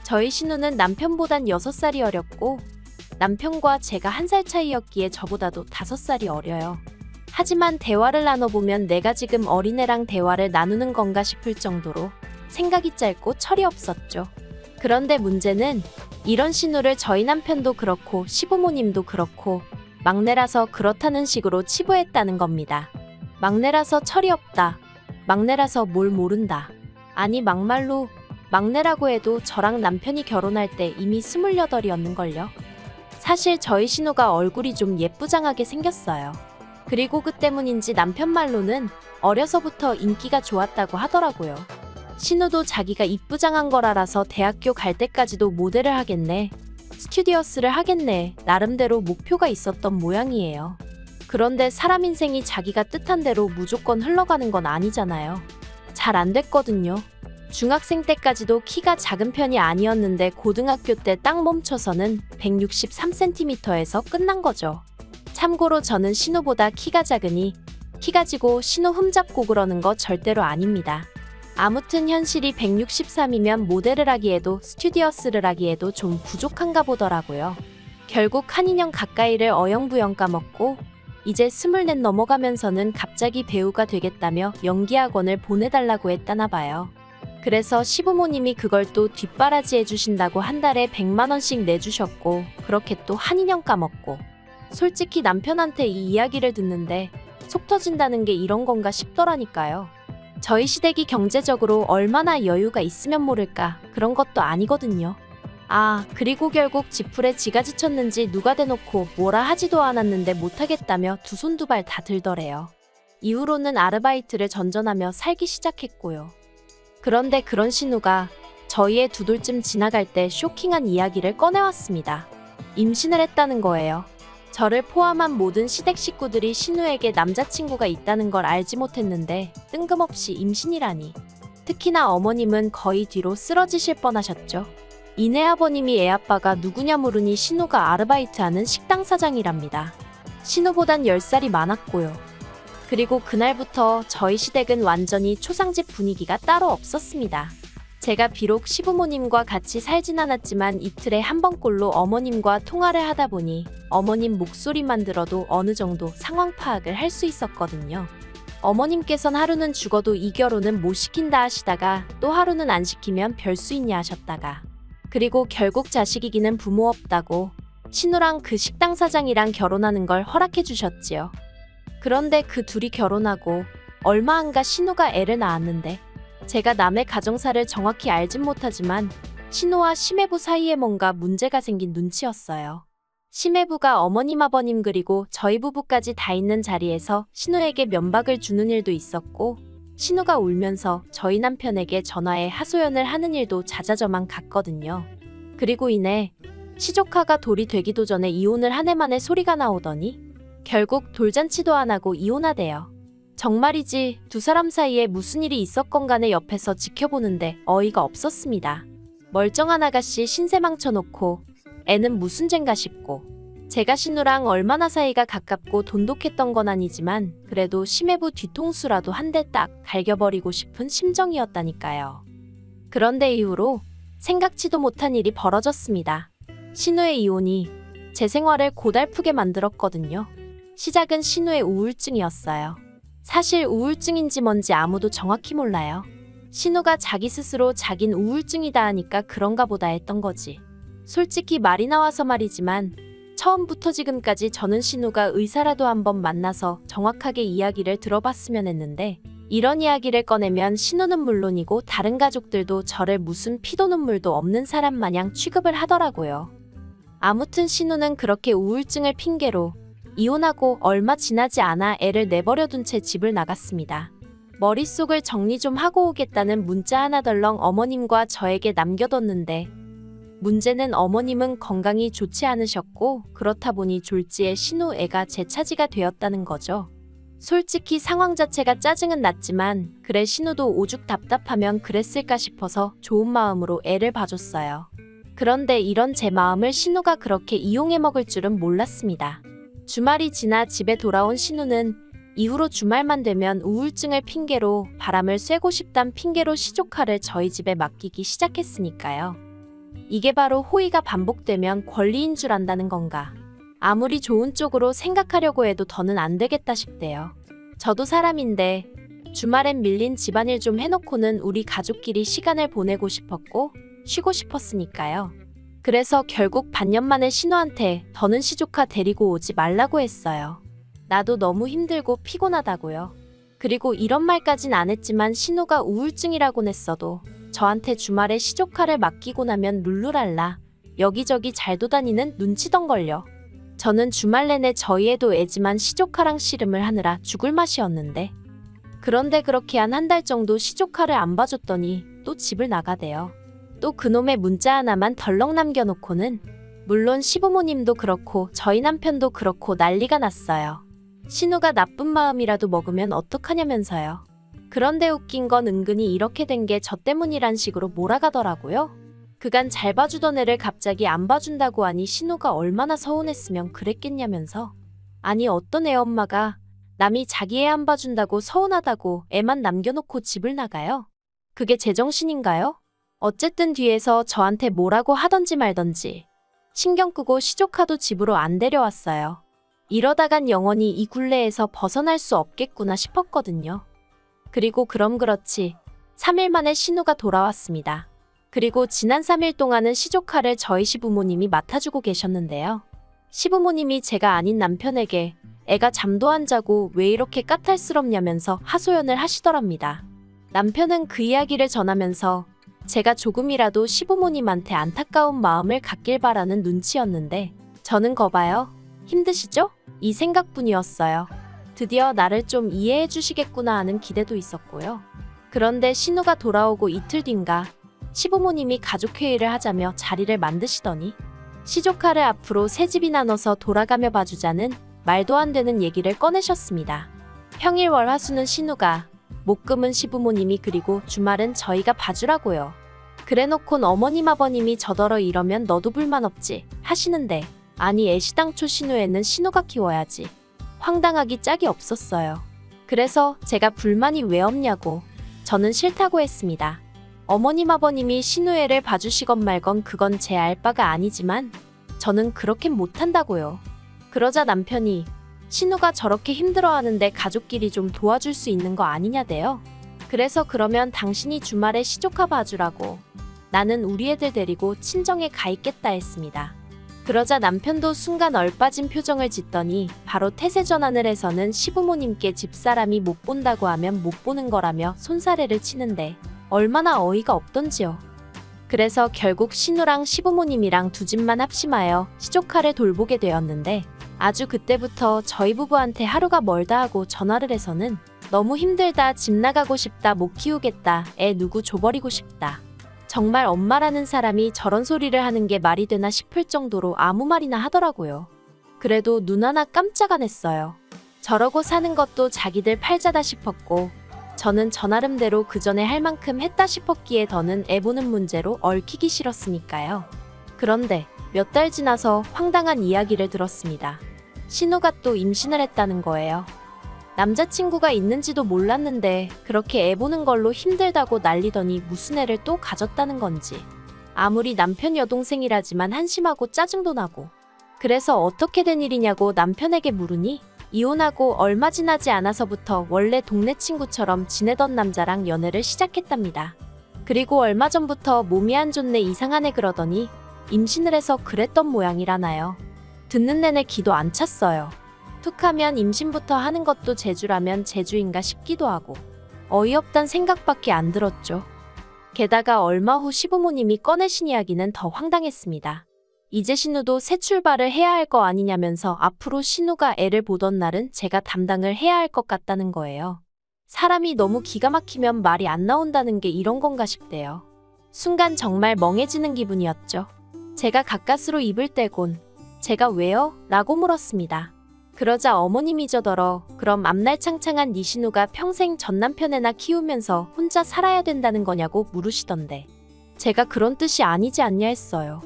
저희 신우는 남편보단 6살이 어렸고 남편과 제가 1살 차이였기에 저보다도 5살이 어려요. 하지만 대화를 나눠보면 내가 지금 어린애랑 대화를 나누는 건가 싶을 정도로 생각이 짧고 철이 없었죠. 그런데 문제는 이런 신우를 저희 남편도 그렇고 시부모님도 그렇고 막내라서 그렇다는 식으로 치부했다는 겁니다. 막내라서 철이 없다. 막내라서 뭘 모른다. 아니 막말로 막내라고 해도 저랑 남편이 결혼할 때 이미 28이었는걸요. 사실 저희 신우가 얼굴이 좀 예쁘장하게 생겼어요. 그리고 그 때문인지 남편 말로는 어려서부터 인기가 좋았다고 하더라고요. 신우도 자기가 이쁘장한 걸 알아서 대학교 갈 때까지도 모델을 하겠네, 스튜디오스를 하겠네 나름대로 목표가 있었던 모양이에요. 그런데 사람 인생이 자기가 뜻한 대로 무조건 흘러가는 건 아니잖아요. 잘 안 됐거든요. 중학생 때까지도 키가 작은 편이 아니었는데 고등학교 때 딱 멈춰서는 163cm에서 끝난 거죠. 참고로 저는 신우보다 키가 작으니 키 가지고 신우 흠잡고 그러는 거 절대로 아닙니다. 아무튼 현실이 163이면 모델을 하기에도 스튜디오스를 하기에도 좀 부족한가 보더라고요. 결국 한 2년 가까이를 어영부영 까먹고 이제 24 넘어가면서는 갑자기 배우가 되겠다며 연기학원을 보내달라고 했다나 봐요. 그래서 시부모님이 그걸 또 뒷바라지 해주신다고 한 달에 100만 원씩 내주셨고 그렇게 또 한 2년 까먹고 솔직히 남편한테 이 이야기를 듣는데 속 터진다는 게 이런 건가 싶더라니까요. 저희 시댁이 경제적으로 얼마나 여유가 있으면 모를까 그런 것도 아니거든요. 아, 그리고 결국 지풀에 지가 지쳤는지 누가 대놓고 뭐라 하지도 않았는데 못하겠다며 두 손 두 발 다 들더래요. 이후로는 아르바이트를 전전하며 살기 시작했고요. 그런데 그런 신우가 저희의 두 돌쯤 지나갈 때 쇼킹한 이야기를 꺼내왔습니다. 임신을 했다는 거예요. 저를 포함한 모든 시댁 식구들이 신우에게 남자친구가 있다는 걸 알지 못했는데 뜬금없이 임신이라니. 특히나 어머님은 거의 뒤로 쓰러지실 뻔하셨죠. 이내 아버님이 애아빠가 누구냐 물으니 신우가 아르바이트하는 식당 사장이랍니다. 신우보단 10살이 많았고요. 그리고 그날부터 저희 시댁은 완전히 초상집 분위기가 따로 없었습니다. 제가 비록 시부모님과 같이 살진 않았지만 이틀에 한 번꼴로 어머님과 통화를 하다 보니 어머님 목소리만 들어도 어느 정도 상황 파악을 할 수 있었거든요. 어머님께선 하루는 죽어도 이 결혼은 못 시킨다 하시다가 또 하루는 안 시키면 별 수 있냐 하셨다가 그리고 결국 자식이기는 부모 없다고 신우랑 그 식당 사장이랑 결혼하는 걸 허락해 주셨지요. 그런데 그 둘이 결혼하고 얼마 안가 신우가 애를 낳았는데 제가 남의 가정사를 정확히 알진 못하지만 신우와 심해부 사이에 뭔가 문제가 생긴 눈치였어요. 심해부가 어머님 아버님 그리고 저희 부부까지 다 있는 자리에서 신우에게 면박을 주는 일도 있었고 신우가 울면서 저희 남편에게 전화해 하소연을 하는 일도 잦아져만 갔거든요. 그리고 이내 시조카가 돌이 되기도 전에 이혼을 한 해 만에 소리가 나오더니 결국 돌잔치도 안 하고 이혼하대요. 정말이지 두 사람 사이에 무슨 일이 있었건 간에 옆에서 지켜보는데 어이가 없었습니다. 멀쩡한 아가씨 신세 망쳐놓고 애는 무슨 젠가 싶고 제가 신우랑 얼마나 사이가 가깝고 돈독했던 건 아니지만 그래도 심해부 뒤통수라도 한 대 딱 갈겨버리고 싶은 심정이었다니까요. 그런데 이후로 생각지도 못한 일이 벌어졌습니다. 신우의 이혼이 제 생활을 고달프게 만들었거든요. 시작은 신우의 우울증이었어요. 사실 우울증인지 뭔지 아무도 정확히 몰라요. 신우가 자기 스스로 자긴 우울증이다 하니까 그런가 보다 했던 거지. 솔직히 말이 나와서 말이지만 처음부터 지금까지 저는 신우가 의사라도 한번 만나서 정확하게 이야기를 들어봤으면 했는데 이런 이야기를 꺼내면 신우는 물론이고 다른 가족들도 저를 무슨 피도 눈물도 없는 사람 마냥 취급을 하더라고요. 아무튼 신우는 그렇게 우울증을 핑계로 이혼하고 얼마 지나지 않아 애를 내버려둔 채 집을 나갔습니다. 머릿속을 정리 좀 하고 오겠다는 문자 하나 덜렁 어머님과 저에게 남겨뒀는데 문제는 어머님은 건강이 좋지 않으셨고 그렇다 보니 졸지에 신우 애가 제 차지가 되었다는 거죠. 솔직히 상황 자체가 짜증은 났지만 그래 신우도 오죽 답답하면 그랬을까 싶어서 좋은 마음으로 애를 봐줬어요. 그런데 이런 제 마음을 신우가 그렇게 이용해 먹을 줄은 몰랐습니다. 주말이 지나 집에 돌아온 신우는 이후로 주말만 되면 우울증을 핑계로 바람을 쐬고 싶단 핑계로 시조카를 저희 집에 맡기기 시작했으니까요. 이게 바로 호의가 반복되면 권리인 줄 안다는 건가. 아무리 좋은 쪽으로 생각하려고 해도 더는 안 되겠다 싶대요. 저도 사람인데 주말엔 밀린 집안일 좀 해놓고는 우리 가족끼리 시간을 보내고 싶었고 쉬고 싶었으니까요. 그래서 결국 반년 만에 신우한테 더는 시조카 데리고 오지 말라고 했어요. 나도 너무 힘들고 피곤하다고요. 그리고 이런 말까진 안 했지만 신우가 우울증이라곤 했어도 저한테 주말에 시조카를 맡기고 나면 룰루랄라 여기저기 잘 도다니는 눈치던걸요. 저는 주말 내내 저희 애도 애지만 시조카랑 씨름을 하느라 죽을 맛이었는데 그런데 그렇게 한 달 정도 시조카를 안 봐줬더니 또 집을 나가대요. 또 그놈의 문자 하나만 덜렁 남겨놓고는 물론 시부모님도 그렇고 저희 남편도 그렇고 난리가 났어요. 신우가 나쁜 마음이라도 먹으면 어떡하냐면서요. 그런데 웃긴 건 은근히 이렇게 된 게 저 때문이란 식으로 몰아가더라고요. 그간 잘 봐주던 애를 갑자기 안 봐준다고 하니 신우가 얼마나 서운했으면 그랬겠냐면서. 아니 어떤 애 엄마가 남이 자기 애 안 봐준다고 서운하다고 애만 남겨놓고 집을 나가요? 그게 제정신인가요? 어쨌든 뒤에서 저한테 뭐라고 하던지 말던지 신경 끄고 시조카도 집으로 안 데려왔어요. 이러다간 영원히 이 굴레에서 벗어날 수 없겠구나 싶었거든요. 그리고 그럼 그렇지 3일 만에 신우가 돌아왔습니다. 그리고 지난 3일 동안은 시조카를 저희 시부모님이 맡아주고 계셨는데요. 시부모님이 제가 아닌 남편에게 애가 잠도 안 자고 왜 이렇게 까탈스럽냐면서 하소연을 하시더랍니다. 남편은 그 이야기를 전하면서 제가 조금이라도 시부모님한테 안타까운 마음을 갖길 바라는 눈치였는데 저는 거봐요. 힘드시죠? 이 생각뿐이었어요. 드디어 나를 좀 이해해 주시겠구나 하는 기대도 있었고요. 그런데 신우가 돌아오고 이틀 뒤인가 시부모님이 가족회의를 하자며 자리를 만드시더니 시조카를 앞으로 새 집이나 넣어서 돌아가며 봐주자는 말도 안 되는 얘기를 꺼내셨습니다. 평일 월화수는 신우가 목금은 시부모님이 그리고 주말은 저희가 봐주라고요. 그래놓곤 어머님 아버님이 저더러 이러면 너도 불만 없지 하시는데 아니 애시당초 신우애는 신우가 키워야지. 황당하기 짝이 없었어요. 그래서 제가 불만이 왜 없냐고 저는 싫다고 했습니다. 어머님 아버님이 신우애를 봐주시건 말건 그건 제 알 바가 아니지만 저는 그렇게 못한다고요. 그러자 남편이 신우가 저렇게 힘들어하는데 가족끼리 좀 도와줄 수 있는 거 아니냐대요. 그래서 그러면 당신이 주말에 시조카 봐주라고 나는 우리 애들 데리고 친정에 가 있겠다 했습니다. 그러자 남편도 순간 얼빠진 표정을 짓더니 바로 태세 전환을 해서는 시부모님께 집사람이 못 본다고 하면 못 보는 거라며 손사래를 치는데 얼마나 어이가 없던지요. 그래서 결국 신우랑 시부모님이랑 두 집만 합심하여 시조카를 돌보게 되었는데 아주 그때부터 저희 부부한테 하루가 멀다 하고 전화를 해서는 너무 힘들다, 집 나가고 싶다, 못 키우겠다, 애 누구 줘버리고 싶다. 정말 엄마라는 사람이 저런 소리를 하는 게 말이 되나 싶을 정도로 아무 말이나 하더라고요. 그래도 눈 하나 깜짝 안 했어요. 저러고 사는 것도 자기들 팔자다 싶었고 저는 저 나름대로 그 전에 할 만큼 했다 싶었기에 더는 애 보는 문제로 얽히기 싫었으니까요. 그런데 몇 달 지나서 황당한 이야기를 들었습니다. 신우가 또 임신을 했다는 거예요. 남자친구가 있는지도 몰랐는데 그렇게 애 보는 걸로 힘들다고 난리더니 무슨 애를 또 가졌다는 건지. 아무리 남편 여동생이라지만 한심하고 짜증도 나고. 그래서 어떻게 된 일이냐고 남편에게 물으니 이혼하고 얼마 지나지 않아서부터 원래 동네 친구처럼 지내던 남자랑 연애를 시작했답니다. 그리고 얼마 전부터 몸이 안 좋네 이상하네 그러더니 임신을 해서 그랬던 모양이라나요. 듣는 내내 기도 안 찼어요. 툭하면 임신부터 하는 것도 재주라면 재주인가 싶기도 하고 어이없단 생각밖에 안 들었죠. 게다가 얼마 후 시부모님이 꺼내신 이야기는 더 황당했습니다. 이제 신우도 새 출발을 해야 할 거 아니냐면서 앞으로 신우가 애를 보던 날은 제가 담당을 해야 할 것 같다는 거예요. 사람이 너무 기가 막히면 말이 안 나온다는 게 이런 건가 싶대요. 순간 정말 멍해지는 기분이었죠. 제가 가까스로 입을 떼곤 제가 왜요? 라고 물었습니다. 그러자 어머님이 저더러 그럼 앞날 창창한 네 신우가 평생 전 남편애나 키우면서 혼자 살아야 된다는 거냐고 물으시던데 제가 그런 뜻이 아니지 않냐 했어요.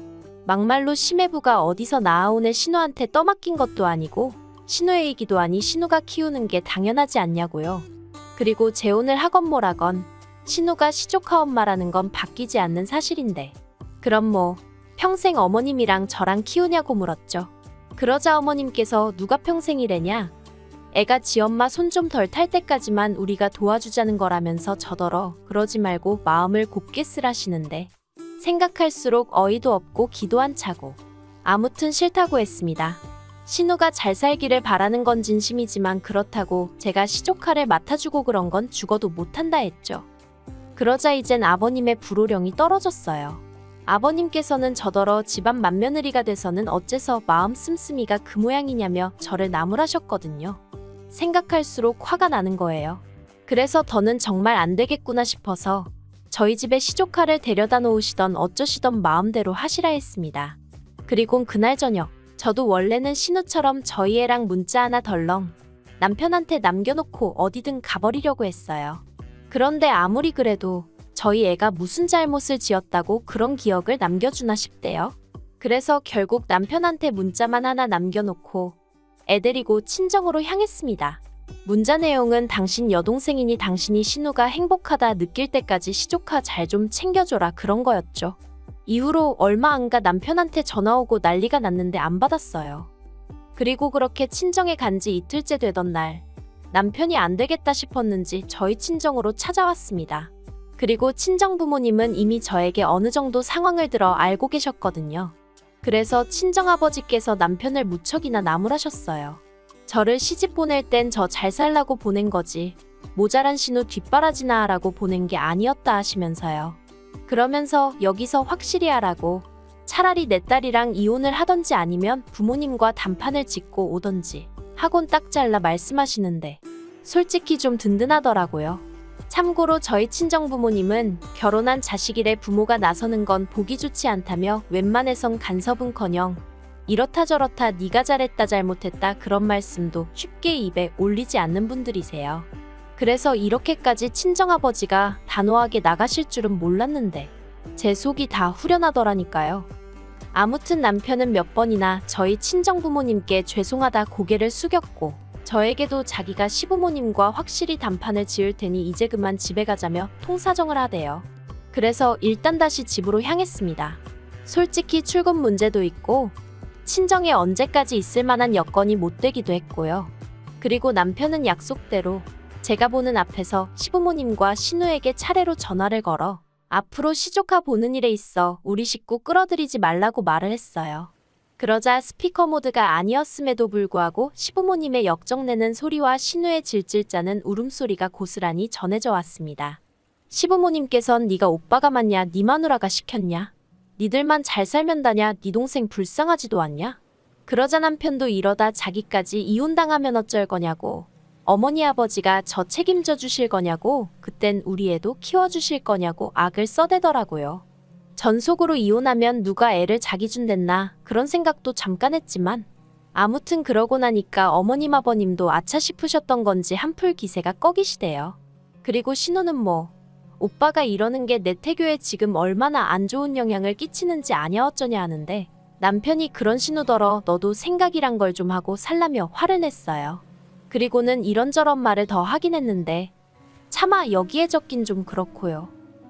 막말로 심해부가 어디서 낳아온 애 신우한테 떠맡긴 것도 아니고 신우애이기도 하니 신우가 키우는 게 당연하지 않냐고요. 그리고 재혼을 하건 뭐라건 신우가 시조카 엄마라는 건 바뀌지 않는 사실인데 그럼 뭐 평생 어머님이랑 저랑 키우냐고 물었죠. 그러자 어머님께서 누가 평생이래냐? 애가 지 엄마 손 좀 덜 탈 때까지만 우리가 도와주자는 거라면서 저더러 그러지 말고 마음을 곱게 쓰라시는데 생각할수록 어이도 없고 기도 안 차고 아무튼 싫다고 했습니다. 신우가 잘 살기를 바라는 건 진심이지만 그렇다고 제가 시조카를 맡아주고 그런 건 죽어도 못한다 했죠. 그러자 이젠 아버님의 불호령이 떨어졌어요. 아버님께서는 저더러 집안 맏며느리가 돼서는 어째서 마음 씀씀이가 그 모양이냐며 저를 나무라셨거든요. 생각할수록 화가 나는 거예요. 그래서 더는 정말 안 되겠구나 싶어서 저희 집에 시조카를 데려다 놓으시던 어쩌시던 마음대로 하시라 했습니다. 그리곤 그날 저녁 저도 원래는 신우처럼 저희 애랑 문자 하나 덜렁 남편한테 남겨놓고 어디든 가버리려고 했어요. 그런데 아무리 그래도 저희 애가 무슨 잘못을 지었다고 그런 기억을 남겨주나 싶대요. 그래서 결국 남편한테 문자만 하나 남겨놓고 애 데리고 친정으로 향했습니다. 문자 내용은 당신 여동생이니 당신이 신우가 행복하다 느낄 때까지 시조카 잘 좀 챙겨줘라 그런 거였죠. 이후로 얼마 안 가 남편한테 전화 오고 난리가 났는데 안 받았어요. 그리고 그렇게 친정에 간 지 이틀째 되던 날 남편이 안 되겠다 싶었는지 저희 친정으로 찾아왔습니다. 그리고 친정 부모님은 이미 저에게 어느 정도 상황을 들어 알고 계셨거든요. 그래서 친정아버지께서 남편을 무척이나 나무라셨어요. 저를 시집 보낼 땐 저 잘 살라고 보낸 거지 모자란 신우 뒷바라지나 하라고 보낸 게 아니었다 하시면서요. 그러면서 여기서 확실히 하라고 차라리 내 딸이랑 이혼을 하던지 아니면 부모님과 단판을 짓고 오던지 하곤 딱 잘라 말씀하시는데 솔직히 좀 든든하더라고요. 참고로 저희 친정부모님은 결혼한 자식이래 부모가 나서는 건 보기 좋지 않다며 웬만해선 간섭은커녕 이렇다 저렇다 네가 잘했다 잘못했다 그런 말씀도 쉽게 입에 올리지 않는 분들이세요. 그래서 이렇게까지 친정아버지가 단호하게 나가실 줄은 몰랐는데 제 속이 다 후련하더라니까요. 아무튼 남편은 몇 번이나 저희 친정부모님께 죄송하다 고개를 숙였고 저에게도 자기가 시부모님과 확실히 단판을 지을 테니 이제 그만 집에 가자며 통사정을 하대요. 그래서 일단 다시 집으로 향했습니다. 솔직히 출근 문제도 있고 친정에 언제까지 있을 만한 여건이 못 되기도 했고요. 그리고 남편은 약속대로 제가 보는 앞에서 시부모님과 신우에게 차례로 전화를 걸어 앞으로 시조카 보는 일에 있어 우리 식구 끌어들이지 말라고 말을 했어요. 그러자 스피커 모드가 아니었음에도 불구하고 시부모님의 역정내는 소리와 신우의 질질짜는 울음소리가 고스란히 전해져 왔습니다. 시부모님께선 네가 오빠가 맞냐 네 마누라가 시켰냐 니들만 잘 살면 다냐 네 동생 불쌍하지도 않냐 그러자 남편도 이러다 자기까지 이혼당하면 어쩔 거냐고 어머니 아버지가 저 책임져 주실 거냐고 그땐 우리 애도 키워주실 거냐고 악을 써대더라고요. 전속으로 이혼하면 누가 애를 자기 준댔나 그런 생각도 잠깐 했지만 아무튼 그러고 나니까 어머님 아버님도 아차 싶으셨던 건지 한풀 기세가 꺼기시대요. 그리고 신우는 뭐 오빠가 이러는 게 내 태교에 지금 얼마나 안 좋은 영향을 끼치는지 아냐 어쩌냐 하는데 남편이 그런 신우더러 너도 생각이란 걸 좀 하고 살라며 화를 냈어요. 그리고는 이런저런 말을 더 하긴 했는데 차마 여기에 적긴 좀 그렇고요.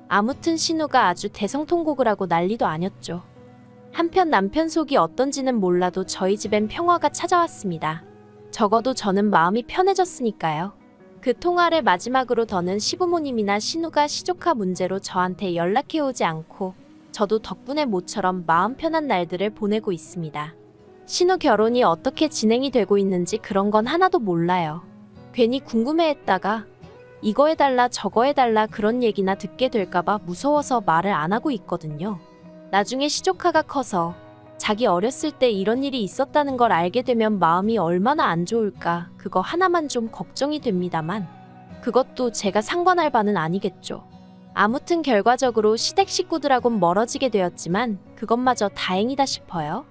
아무튼 신우가 아주 대성통곡을 하고 난리도 아니었죠. 한편 남편 속이 어떤지는 몰라도 저희 집엔 평화가 찾아왔습니다. 적어도 저는 마음이 편해졌으니까요. 그 통화를 마지막으로 더는 시부모님이나 신우가 시조카 문제로 저한테 연락해오지 않고 저도 덕분에 모처럼 마음 편한 날들을 보내고 있습니다. 신우 결혼이 어떻게 진행이 되고 있는지 그런 건 하나도 몰라요. 괜히 궁금해했다가 이거 해달라 저거 해달라 그런 얘기나 듣게 될까봐 무서워서 말을 안 하고 있거든요. 나중에 시조카가 커서 자기 어렸을 때 이런 일이 있었다는 걸 알게 되면 마음이 얼마나 안 좋을까 그거 하나만 좀 걱정이 됩니다만 그것도 제가 상관할 바는 아니겠죠. 아무튼 결과적으로 시댁 식구들하고는 멀어지게 되었지만 그것마저 다행이다 싶어요.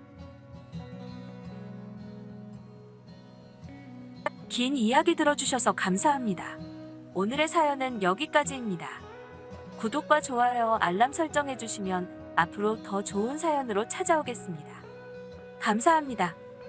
긴 이야기 들어주셔서 감사합니다. 오늘의 사연은 여기까지입니다. 구독과 좋아요, 알람 설정해주시면 앞으로 더 좋은 사연으로 찾아오겠습니다. 감사합니다.